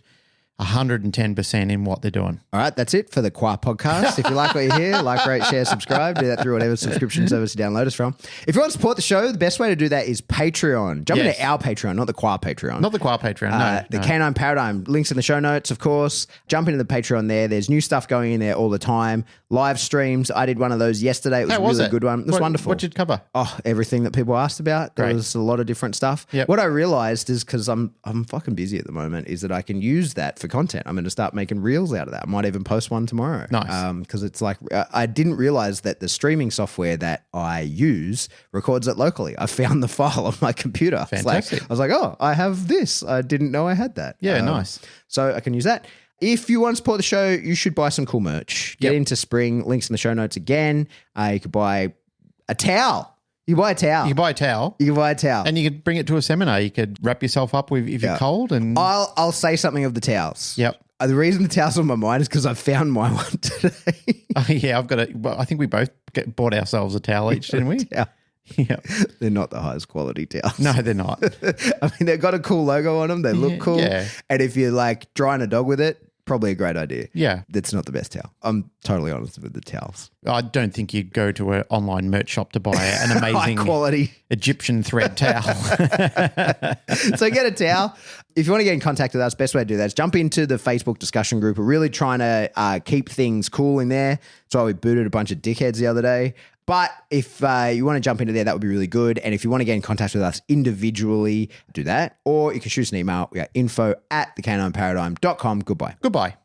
Speaker 2: 110% in what they're doing.
Speaker 3: All right, that's it for the Qua podcast. If you like what you hear, like, rate, share, subscribe. Do that through whatever subscription service you download us from. If you want to support the show, the best way to do that is Patreon. Jump
Speaker 2: Yes.
Speaker 3: into our Patreon, not the Qua Patreon.
Speaker 2: Not the Qua Patreon, no.
Speaker 3: The
Speaker 2: no.
Speaker 3: Canine Paradigm. Links in the show notes, of course. Jump into the Patreon there. There's new stuff going in there all the time. Live streams. I did one of those yesterday. It was
Speaker 2: How
Speaker 3: a
Speaker 2: was
Speaker 3: really
Speaker 2: it?
Speaker 3: good one. It was wonderful.
Speaker 2: What did you cover?
Speaker 3: Oh, everything that people asked about. There
Speaker 2: Great.
Speaker 3: was a lot of different stuff.
Speaker 2: Yep.
Speaker 3: What I realized is because I'm fucking busy at the moment is that I can use that for content. I'm going to start making reels out of that. I might even post one tomorrow.
Speaker 2: Nice.
Speaker 3: Because it's like I didn't realize that the streaming software that I use records it locally. I found the file on my computer.
Speaker 2: Fantastic.
Speaker 3: I was like, oh, I have this. I didn't know I had that.
Speaker 2: Yeah, nice.
Speaker 3: So I can use that. If you want to support the show, you should buy some cool merch. Get
Speaker 2: Yep.
Speaker 3: into spring. Links in the show notes again. You could buy a towel. You buy a towel.
Speaker 2: You can buy a towel
Speaker 3: You can buy a towel.
Speaker 2: and you could bring it to a seminar. You could wrap yourself up with if you're cold. And
Speaker 3: I'll say something of the towels.
Speaker 2: Yep.
Speaker 3: The reason the towel's on my mind is because I found my one today.
Speaker 2: Yeah, I've got a. Well, I think we both bought ourselves a towel each, didn't we?
Speaker 3: Yeah.
Speaker 2: Yeah.
Speaker 3: They're not the highest quality towels.
Speaker 2: No, they're not.
Speaker 3: I mean, they've got a cool logo on them. They look cool.
Speaker 2: yeah.
Speaker 3: And if you're like drying a dog with it, probably a great idea.
Speaker 2: Yeah.
Speaker 3: That's not the best towel. I'm totally honest with the towels.
Speaker 2: I don't think you'd go to an online merch shop to buy an
Speaker 3: High
Speaker 2: amazing
Speaker 3: quality.
Speaker 2: Egyptian thread towel.
Speaker 3: So get a towel. If you want to get in contact with us, best way to do that is jump into the Facebook discussion group. We're really trying to keep things cool in there. That's why we booted a bunch of dickheads the other day. But if you want to jump into there, that would be really good. And if you want to get in contact with us individually, do that. Or you can shoot us an email. We are info@thecanineparadigm.com. Goodbye.
Speaker 2: Goodbye.